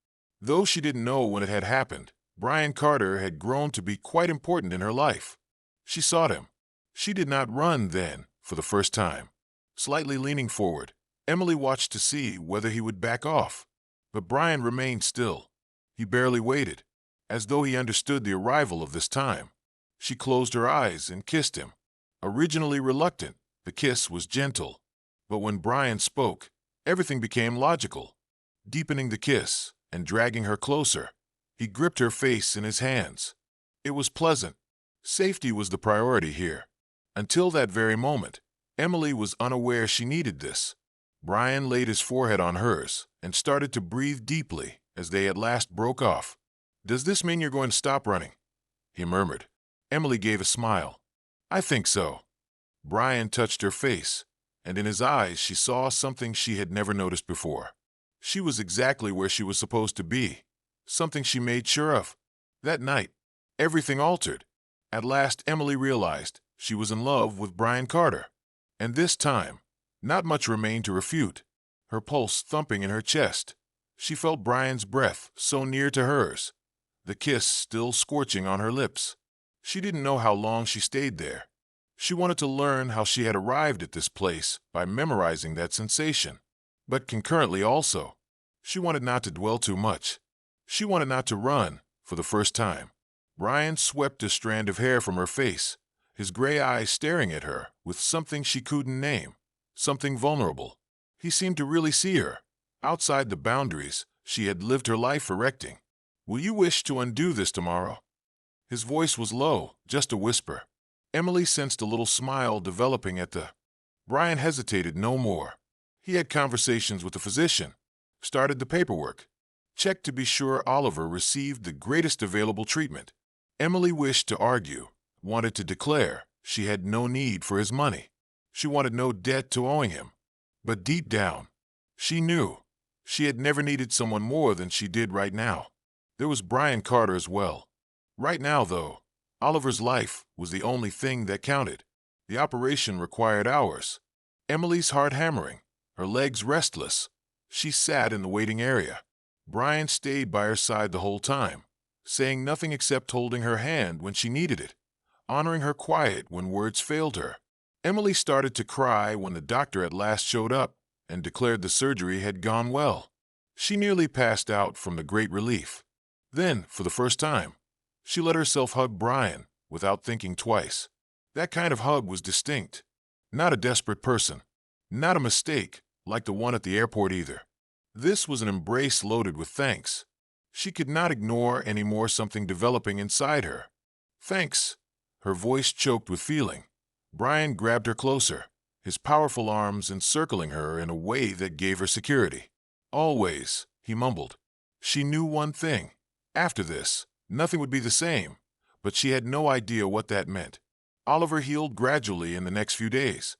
Though she didn't know when it had happened, Brian Carter had grown to be quite important in her life. She sought him. She did not run then, for the first time. Slightly leaning forward, Emily watched to see whether he would back off. But Brian remained still. He barely waited, as though he understood the arrival of this time. She closed her eyes and kissed him. Originally reluctant, the kiss was gentle. But when Brian spoke, everything became logical. Deepening the kiss and dragging her closer, he gripped her face in his hands. It was pleasant. Safety was the priority here. Until that very moment, Emily was unaware she needed this. Brian laid his forehead on hers and started to breathe deeply as they at last broke off. "Does this mean you're going to stop running?" he murmured. Emily gave a smile. "I think so." Brian touched her face, and in his eyes she saw something she had never noticed before. She was exactly where she was supposed to be, something she made sure of. That night, everything altered. At last, Emily realized she was in love with Brian Carter. And this time, not much remained to refute. Her pulse thumping in her chest, she felt Brian's breath so near to hers, the kiss still scorching on her lips. She didn't know how long she stayed there. She wanted to learn how she had arrived at this place by memorizing that sensation. But concurrently also, she wanted not to dwell too much. She wanted not to run for the first time. Brian swept a strand of hair from her face, his gray eyes staring at her with something she couldn't name, something vulnerable. He seemed to really see her, outside the boundaries she had lived her life erecting. "Will you wish to undo this tomorrow?" His voice was low, just a whisper. Emily sensed a little smile developing at the... Brian hesitated no more. He had conversations with the physician, started the paperwork, checked to be sure Oliver received the greatest available treatment. Emily wished to argue, wanted to declare she had no need for his money. She wanted no debt to owing him. But deep down, she knew she had never needed someone more than she did right now. There was Brian Carter as well. Right now, though, Oliver's life was the only thing that counted. The operation required hours. Emily's heart hammering, her legs restless. She sat in the waiting area. Brian stayed by her side the whole time, saying nothing except holding her hand when she needed it, honoring her quiet when words failed her. Emily started to cry when the doctor at last showed up and declared the surgery had gone well. She nearly passed out from the great relief. Then, for the first time, she let herself hug Brian without thinking twice. That kind of hug was distinct. Not a desperate person. Not a mistake, like the one at the airport either. This was an embrace loaded with thanks. She could not ignore anymore something developing inside her. "Thanks." Her voice choked with feeling. Brian grabbed her closer, his powerful arms encircling her in a way that gave her security. "Always," he mumbled. She knew one thing. After this, nothing would be the same, but she had no idea what that meant. Oliver healed gradually in the next few days.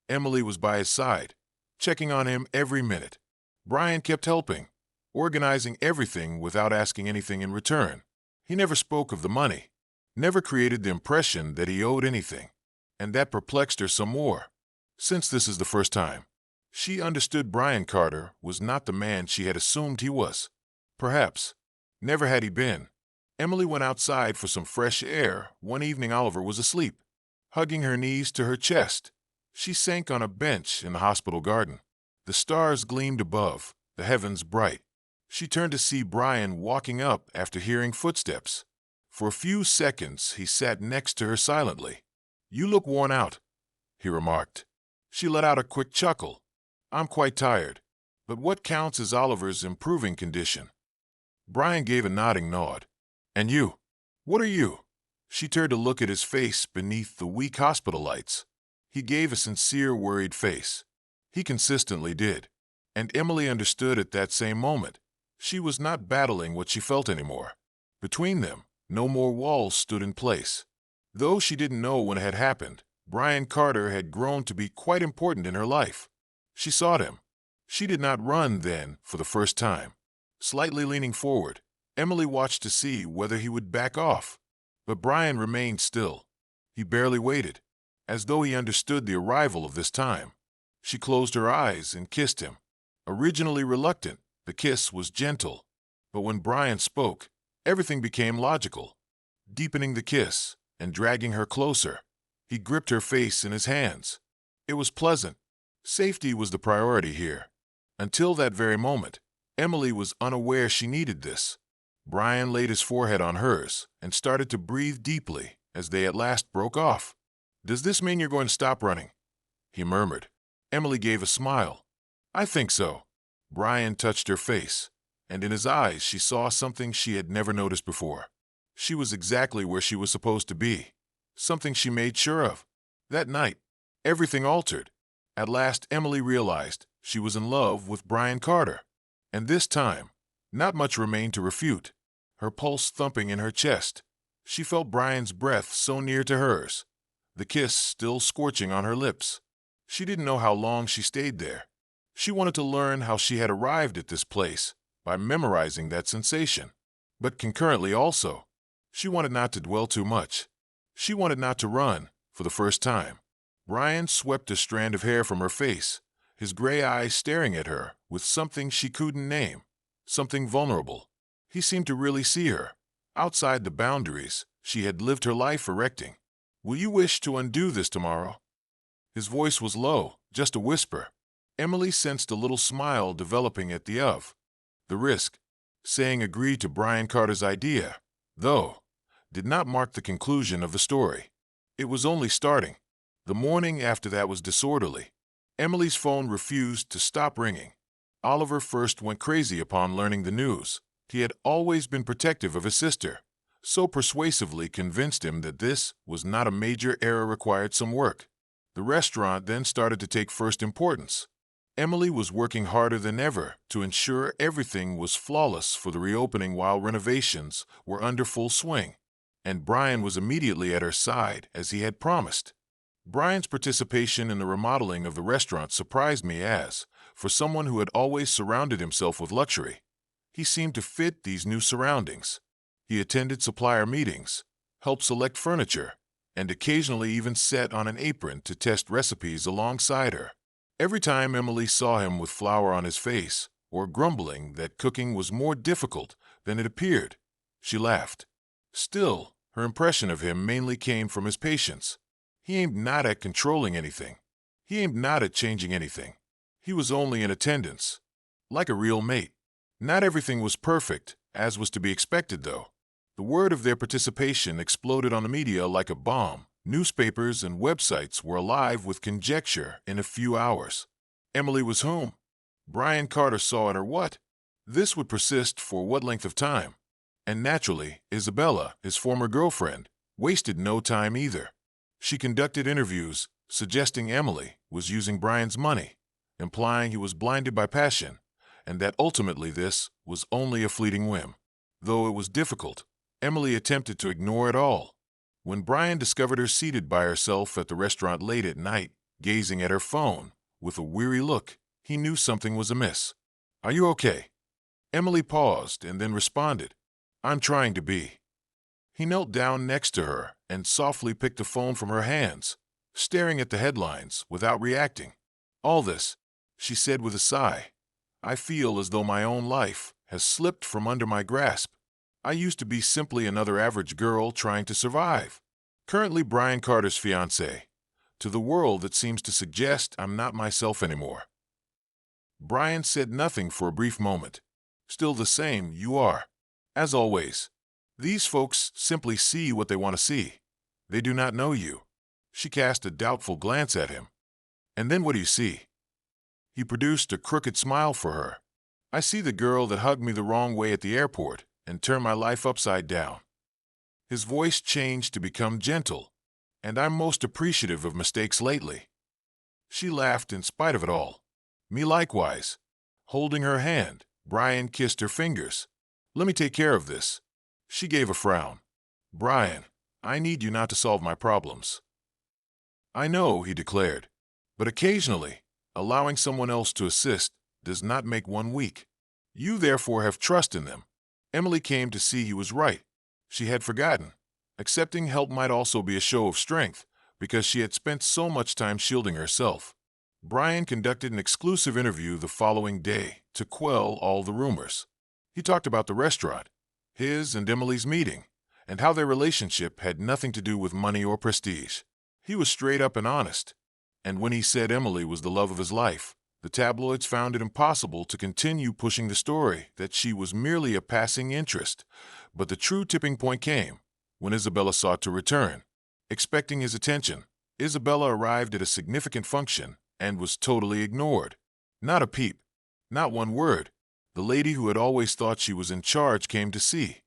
Emily was by his side, checking on him every minute. Brian kept helping, organizing everything without asking anything in return. He never spoke of the money, never created the impression that he owed anything, and that perplexed her some more. Since this is the first time, she understood Brian Carter was not the man she had assumed he was. Perhaps, never had he been. Emily went outside for some fresh air one evening Oliver was asleep. Hugging her knees to her chest, she sank on a bench in the hospital garden. The stars gleamed above, the heavens bright. She turned to see Brian walking up after hearing footsteps. For a few seconds, he sat next to her silently. "You look worn out," he remarked. She let out a quick chuckle. "I'm quite tired, but what counts is Oliver's improving condition." Brian gave a nodding nod. "And you? What are you?" She turned to look at his face beneath the weak hospital lights. He gave a sincere, worried face. He consistently did. And Emily understood at that same moment. She was not battling what she felt anymore. Between them, no more walls stood in place. Though she didn't know when it had happened, Brian Carter had grown to be quite important in her life. She sought him. She did not run then for the first time. Slightly leaning forward, Emily watched to see whether he would back off. But Brian remained still. He barely waited, as though he understood the arrival of this time. She closed her eyes and kissed him. Originally reluctant, the kiss was gentle. But when Brian spoke, everything became logical. Deepening the kiss and dragging her closer, he gripped her face in his hands. It was pleasant. Safety was the priority here. Until that very moment, Emily was unaware she needed this. Brian laid his forehead on hers and started to breathe deeply as they at last broke off. "Does this mean you're going to stop running?" he murmured. Emily gave a smile. "I think so." Brian touched her face, and in his eyes she saw something she had never noticed before. She was exactly where she was supposed to be, something she made sure of. That night, everything altered. At last, Emily realized she was in love with Brian Carter. And this time, not much remained to refute. Her pulse thumping in her chest, she felt Brian's breath so near to hers, the kiss still scorching on her lips. She didn't know how long she stayed there. She wanted to learn how she had arrived at this place by memorizing that sensation. But concurrently also, she wanted not to dwell too much. She wanted not to run for the first time. Brian swept a strand of hair from her face, his gray eyes staring at her with something she couldn't name, something vulnerable. He seemed to really see her, outside the boundaries she had lived her life erecting. "Will you wish to undo this tomorrow?" His voice was low, just a whisper. Emily sensed a little smile developing at the risk. Saying agree to Brian Carter's idea, though, did not mark the conclusion of the story. It was only starting. The morning after that was disorderly. Emily's phone refused to stop ringing. Oliver first went crazy upon learning the news. He had always been protective of his sister, so persuasively convinced him that this was not a major error required some work. The restaurant then started to take first importance. Emily was working harder than ever to ensure everything was flawless for the reopening while renovations were under full swing. And Brian was immediately at her side as he had promised. Brian's participation in the remodeling of the restaurant surprised me as, for someone who had always surrounded himself with luxury, he seemed to fit these new surroundings. He attended supplier meetings, helped select furniture, and occasionally even sat on an apron to test recipes alongside her. Every time Emily saw him with flour on his face or grumbling that cooking was more difficult than it appeared, she laughed. Still, her impression of him mainly came from his patience. He aimed not at controlling anything. He aimed not at changing anything. He was only in attendance, like a real mate. Not everything was perfect, as was to be expected, though. The word of their participation exploded on the media like a bomb. Newspapers and websites were alive with conjecture in a few hours. Emily was whom? Brian Carter saw it or what? This would persist for what length of time? And naturally, Isabella, his former girlfriend, wasted no time either. She conducted interviews, suggesting Emily was using Brian's money, implying he was blinded by passion, and that ultimately this was only a fleeting whim. Though it was difficult, Emily attempted to ignore it all. When Brian discovered her seated by herself at the restaurant late at night, gazing at her phone with a weary look, he knew something was amiss. "Are you okay?" Emily paused and then responded, "I'm trying to be." He knelt down next to her and softly picked the phone from her hands, staring at the headlines without reacting. "All this," she said with a sigh. "I feel as though my own life has slipped from under my grasp. I used to be simply another average girl trying to survive. Currently Brian Carter's fiancée. To the world it seems to suggest I'm not myself anymore." Brian said nothing for a brief moment. "Still the same, you are. As always. These folks simply see what they want to see. They do not know you." She cast a doubtful glance at him. "And then what do you see?" He produced a crooked smile for her. "I see the girl that hugged me the wrong way at the airport and turned my life upside down." His voice changed to become gentle. "And I'm most appreciative of mistakes lately." She laughed in spite of it all. "Me likewise." Holding her hand, Brian kissed her fingers. "Let me take care of this." She gave a frown. "Brian, I need you not to solve my problems." "I know," he declared, "but occasionally, allowing someone else to assist does not make one weak. You therefore have trust in them." Emily came to see he was right. She had forgotten. Accepting help might also be a show of strength, because she had spent so much time shielding herself. Brian conducted an exclusive interview the following day to quell all the rumors. He talked about the restaurant, his and Emily's meeting, and how their relationship had nothing to do with money or prestige. He was straight up and honest. And when he said Emily was the love of his life, the tabloids found it impossible to continue pushing the story that she was merely a passing interest. But the true tipping point came when Isabella sought to return. Expecting his attention, Isabella arrived at a significant function and was totally ignored. Not a peep, not one word. The lady who had always thought she was in charge came to see.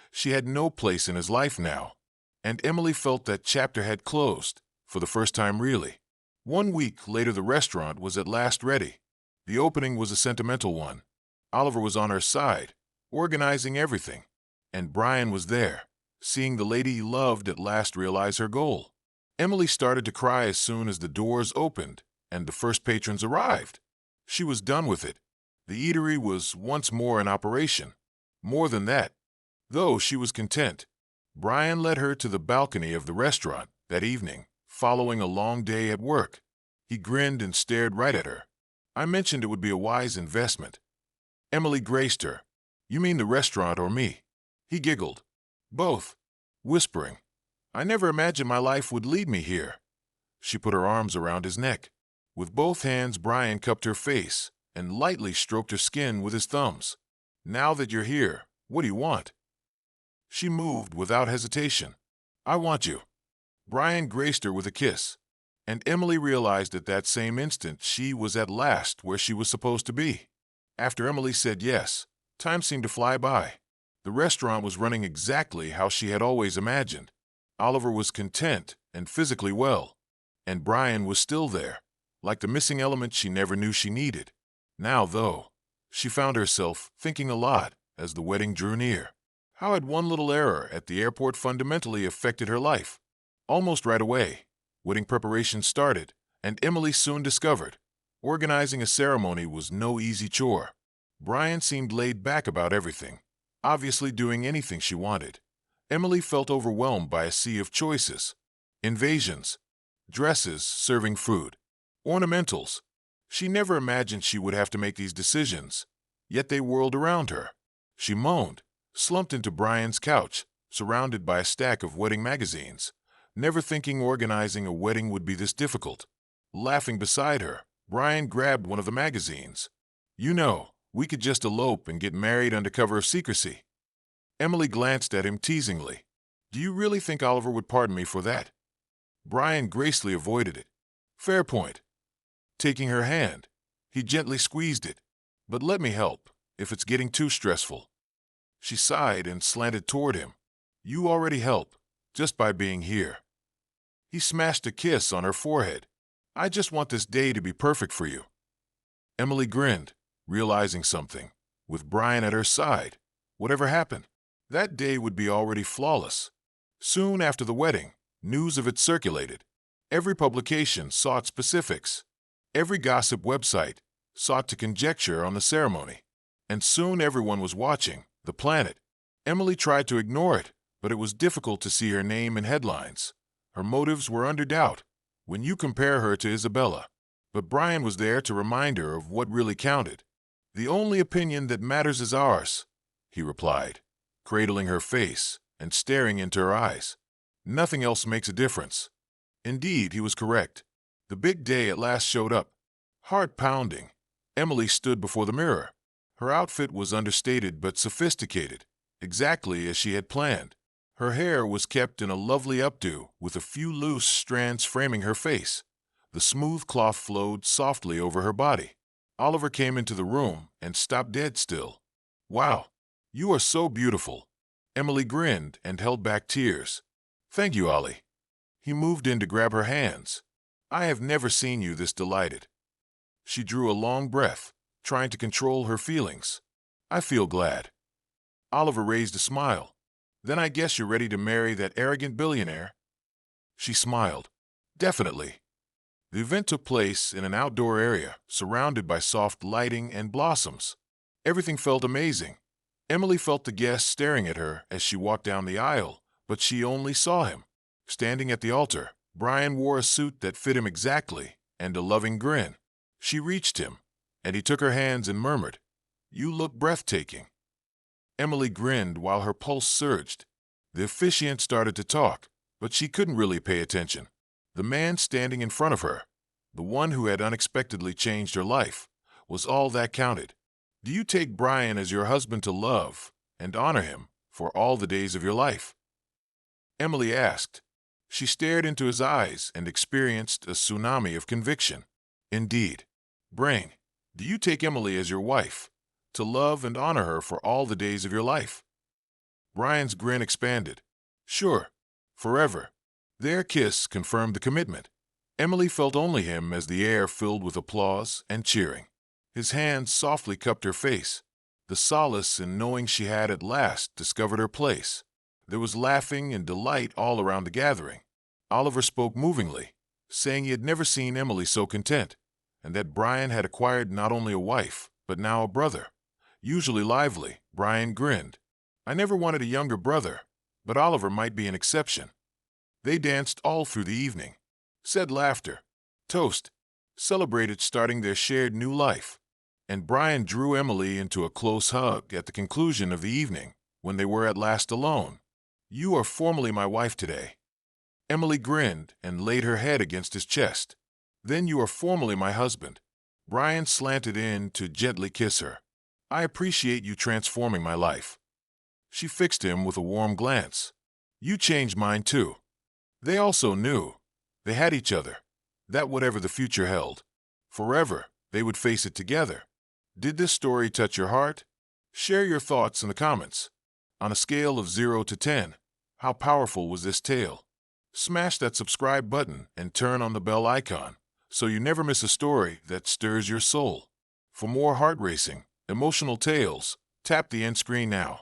She had no place in his life now, and Emily felt that chapter had closed, for the first time really. 1 week later, the restaurant was at last ready. The opening was a sentimental one. Oliver was on her side, organizing everything, and Brian was there, seeing the lady he loved at last realize her goal. Emily started to cry as soon as the doors opened and the first patrons arrived. She was done with it. The eatery was once more in operation. More than that, though, she was content. Brian led her to the balcony of the restaurant that evening, following a long day at work. He grinned and stared right at her. I mentioned it would be a wise investment. Emily graced her. You mean the restaurant or me? He giggled. Both. Whispering, I never imagined my life would lead me here. She put her arms around his neck. With both hands, Brian cupped her face and lightly stroked her skin with his thumbs. Now that you're here, what do you want? She moved without hesitation. I want you. Brian graced her with a kiss, and Emily realized at that same instant she was at last where she was supposed to be. After Emily said yes, time seemed to fly by. The restaurant was running exactly how she had always imagined. Oliver was content and physically well, and Brian was still there, like the missing element she never knew she needed. Now, though, she found herself thinking a lot as the wedding drew near. How had one little error at the airport fundamentally affected her life? Almost right away, wedding preparations started, and Emily soon discovered organizing a ceremony was no easy chore. Brian seemed laid back about everything, obviously doing anything she wanted. Emily felt overwhelmed by a sea of choices. Invasions, dresses serving food, ornamentals. She never imagined she would have to make these decisions, yet they whirled around her. She moaned, slumped into Brian's couch, surrounded by a stack of wedding magazines, never thinking organizing a wedding would be this difficult. Laughing beside her, Brian grabbed one of the magazines. You know, we could just elope and get married under cover of secrecy. Emily glanced at him teasingly. Do you really think Oliver would pardon me for that? Brian gracefully avoided it. Fair point. Taking her hand, he gently squeezed it. But let me help, if it's getting too stressful. She sighed and slanted toward him. You already help, just by being here. He smashed a kiss on her forehead. I just want this day to be perfect for you. Emily grinned, realizing something. With Brian at her side, whatever happened, that day would be already flawless. Soon after the wedding, news of it circulated. Every publication sought specifics. Every gossip website sought to conjecture on the ceremony. And soon everyone was watching The Planet. Emily tried to ignore it, but it was difficult to see her name in headlines. Her motives were under doubt when you compare her to Isabella. But Brian was there to remind her of what really counted. The only opinion that matters is ours, he replied, cradling her face and staring into her eyes. Nothing else makes a difference. Indeed, he was correct. The big day at last showed up. Heart pounding, Emily stood before the mirror. Her outfit was understated but sophisticated, exactly as she had planned. Her hair was kept in a lovely updo with a few loose strands framing her face. The smooth cloth flowed softly over her body. Oliver came into the room and stopped dead still. Wow, you are so beautiful. Emily grinned and held back tears. Thank you, Ollie. He moved in to grab her hands. I have never seen you this delighted. She drew a long breath, trying to control her feelings. I feel glad. Oliver raised a smile. Then I guess you're ready to marry that arrogant billionaire? She smiled. Definitely. The event took place in an outdoor area, surrounded by soft lighting and blossoms. Everything felt amazing. Emily felt the guests staring at her as she walked down the aisle, but she only saw him. Standing at the altar, Brian wore a suit that fit him exactly and a loving grin. She reached him, and he took her hands and murmured, You look breathtaking. Emily grinned while her pulse surged. The officiant started to talk, but she couldn't really pay attention. The man standing in front of her, the one who had unexpectedly changed her life, was all that counted. Do you take Brian as your husband to love and honor him for all the days of your life? Emily asked. She stared into his eyes and experienced a tsunami of conviction. Indeed. Brain, do you take Emily as your wife, to love and honor her for all the days of your life? Brian's grin expanded. Sure. Forever. Their kiss confirmed the commitment. Emily felt only him as the air filled with applause and cheering. His hands softly cupped her face, the solace in knowing she had at last discovered her place. There was laughing and delight all around the gathering. Oliver spoke movingly, saying he had never seen Emily so content, and that Brian had acquired not only a wife, but now a brother. Usually lively, Brian grinned. I never wanted a younger brother, but Oliver might be an exception. They danced all through the evening, said laughter, toast, celebrated starting their shared new life, and Brian drew Emily into a close hug at the conclusion of the evening, when they were at last alone. You are formally my wife today. Emily grinned and laid her head against his chest. Then you are formally my husband. Brian slanted in to gently kiss her. I appreciate you transforming my life. She fixed him with a warm glance. You changed mine too. They also knew. They had each other. That whatever the future held, forever, they would face it together. Did this story touch your heart? Share your thoughts in the comments. On a scale of 0 to 10, how powerful was this tale? Smash that subscribe button and turn on the bell icon so you never miss a story that stirs your soul. For more heart-racing, emotional tales, tap the end screen now.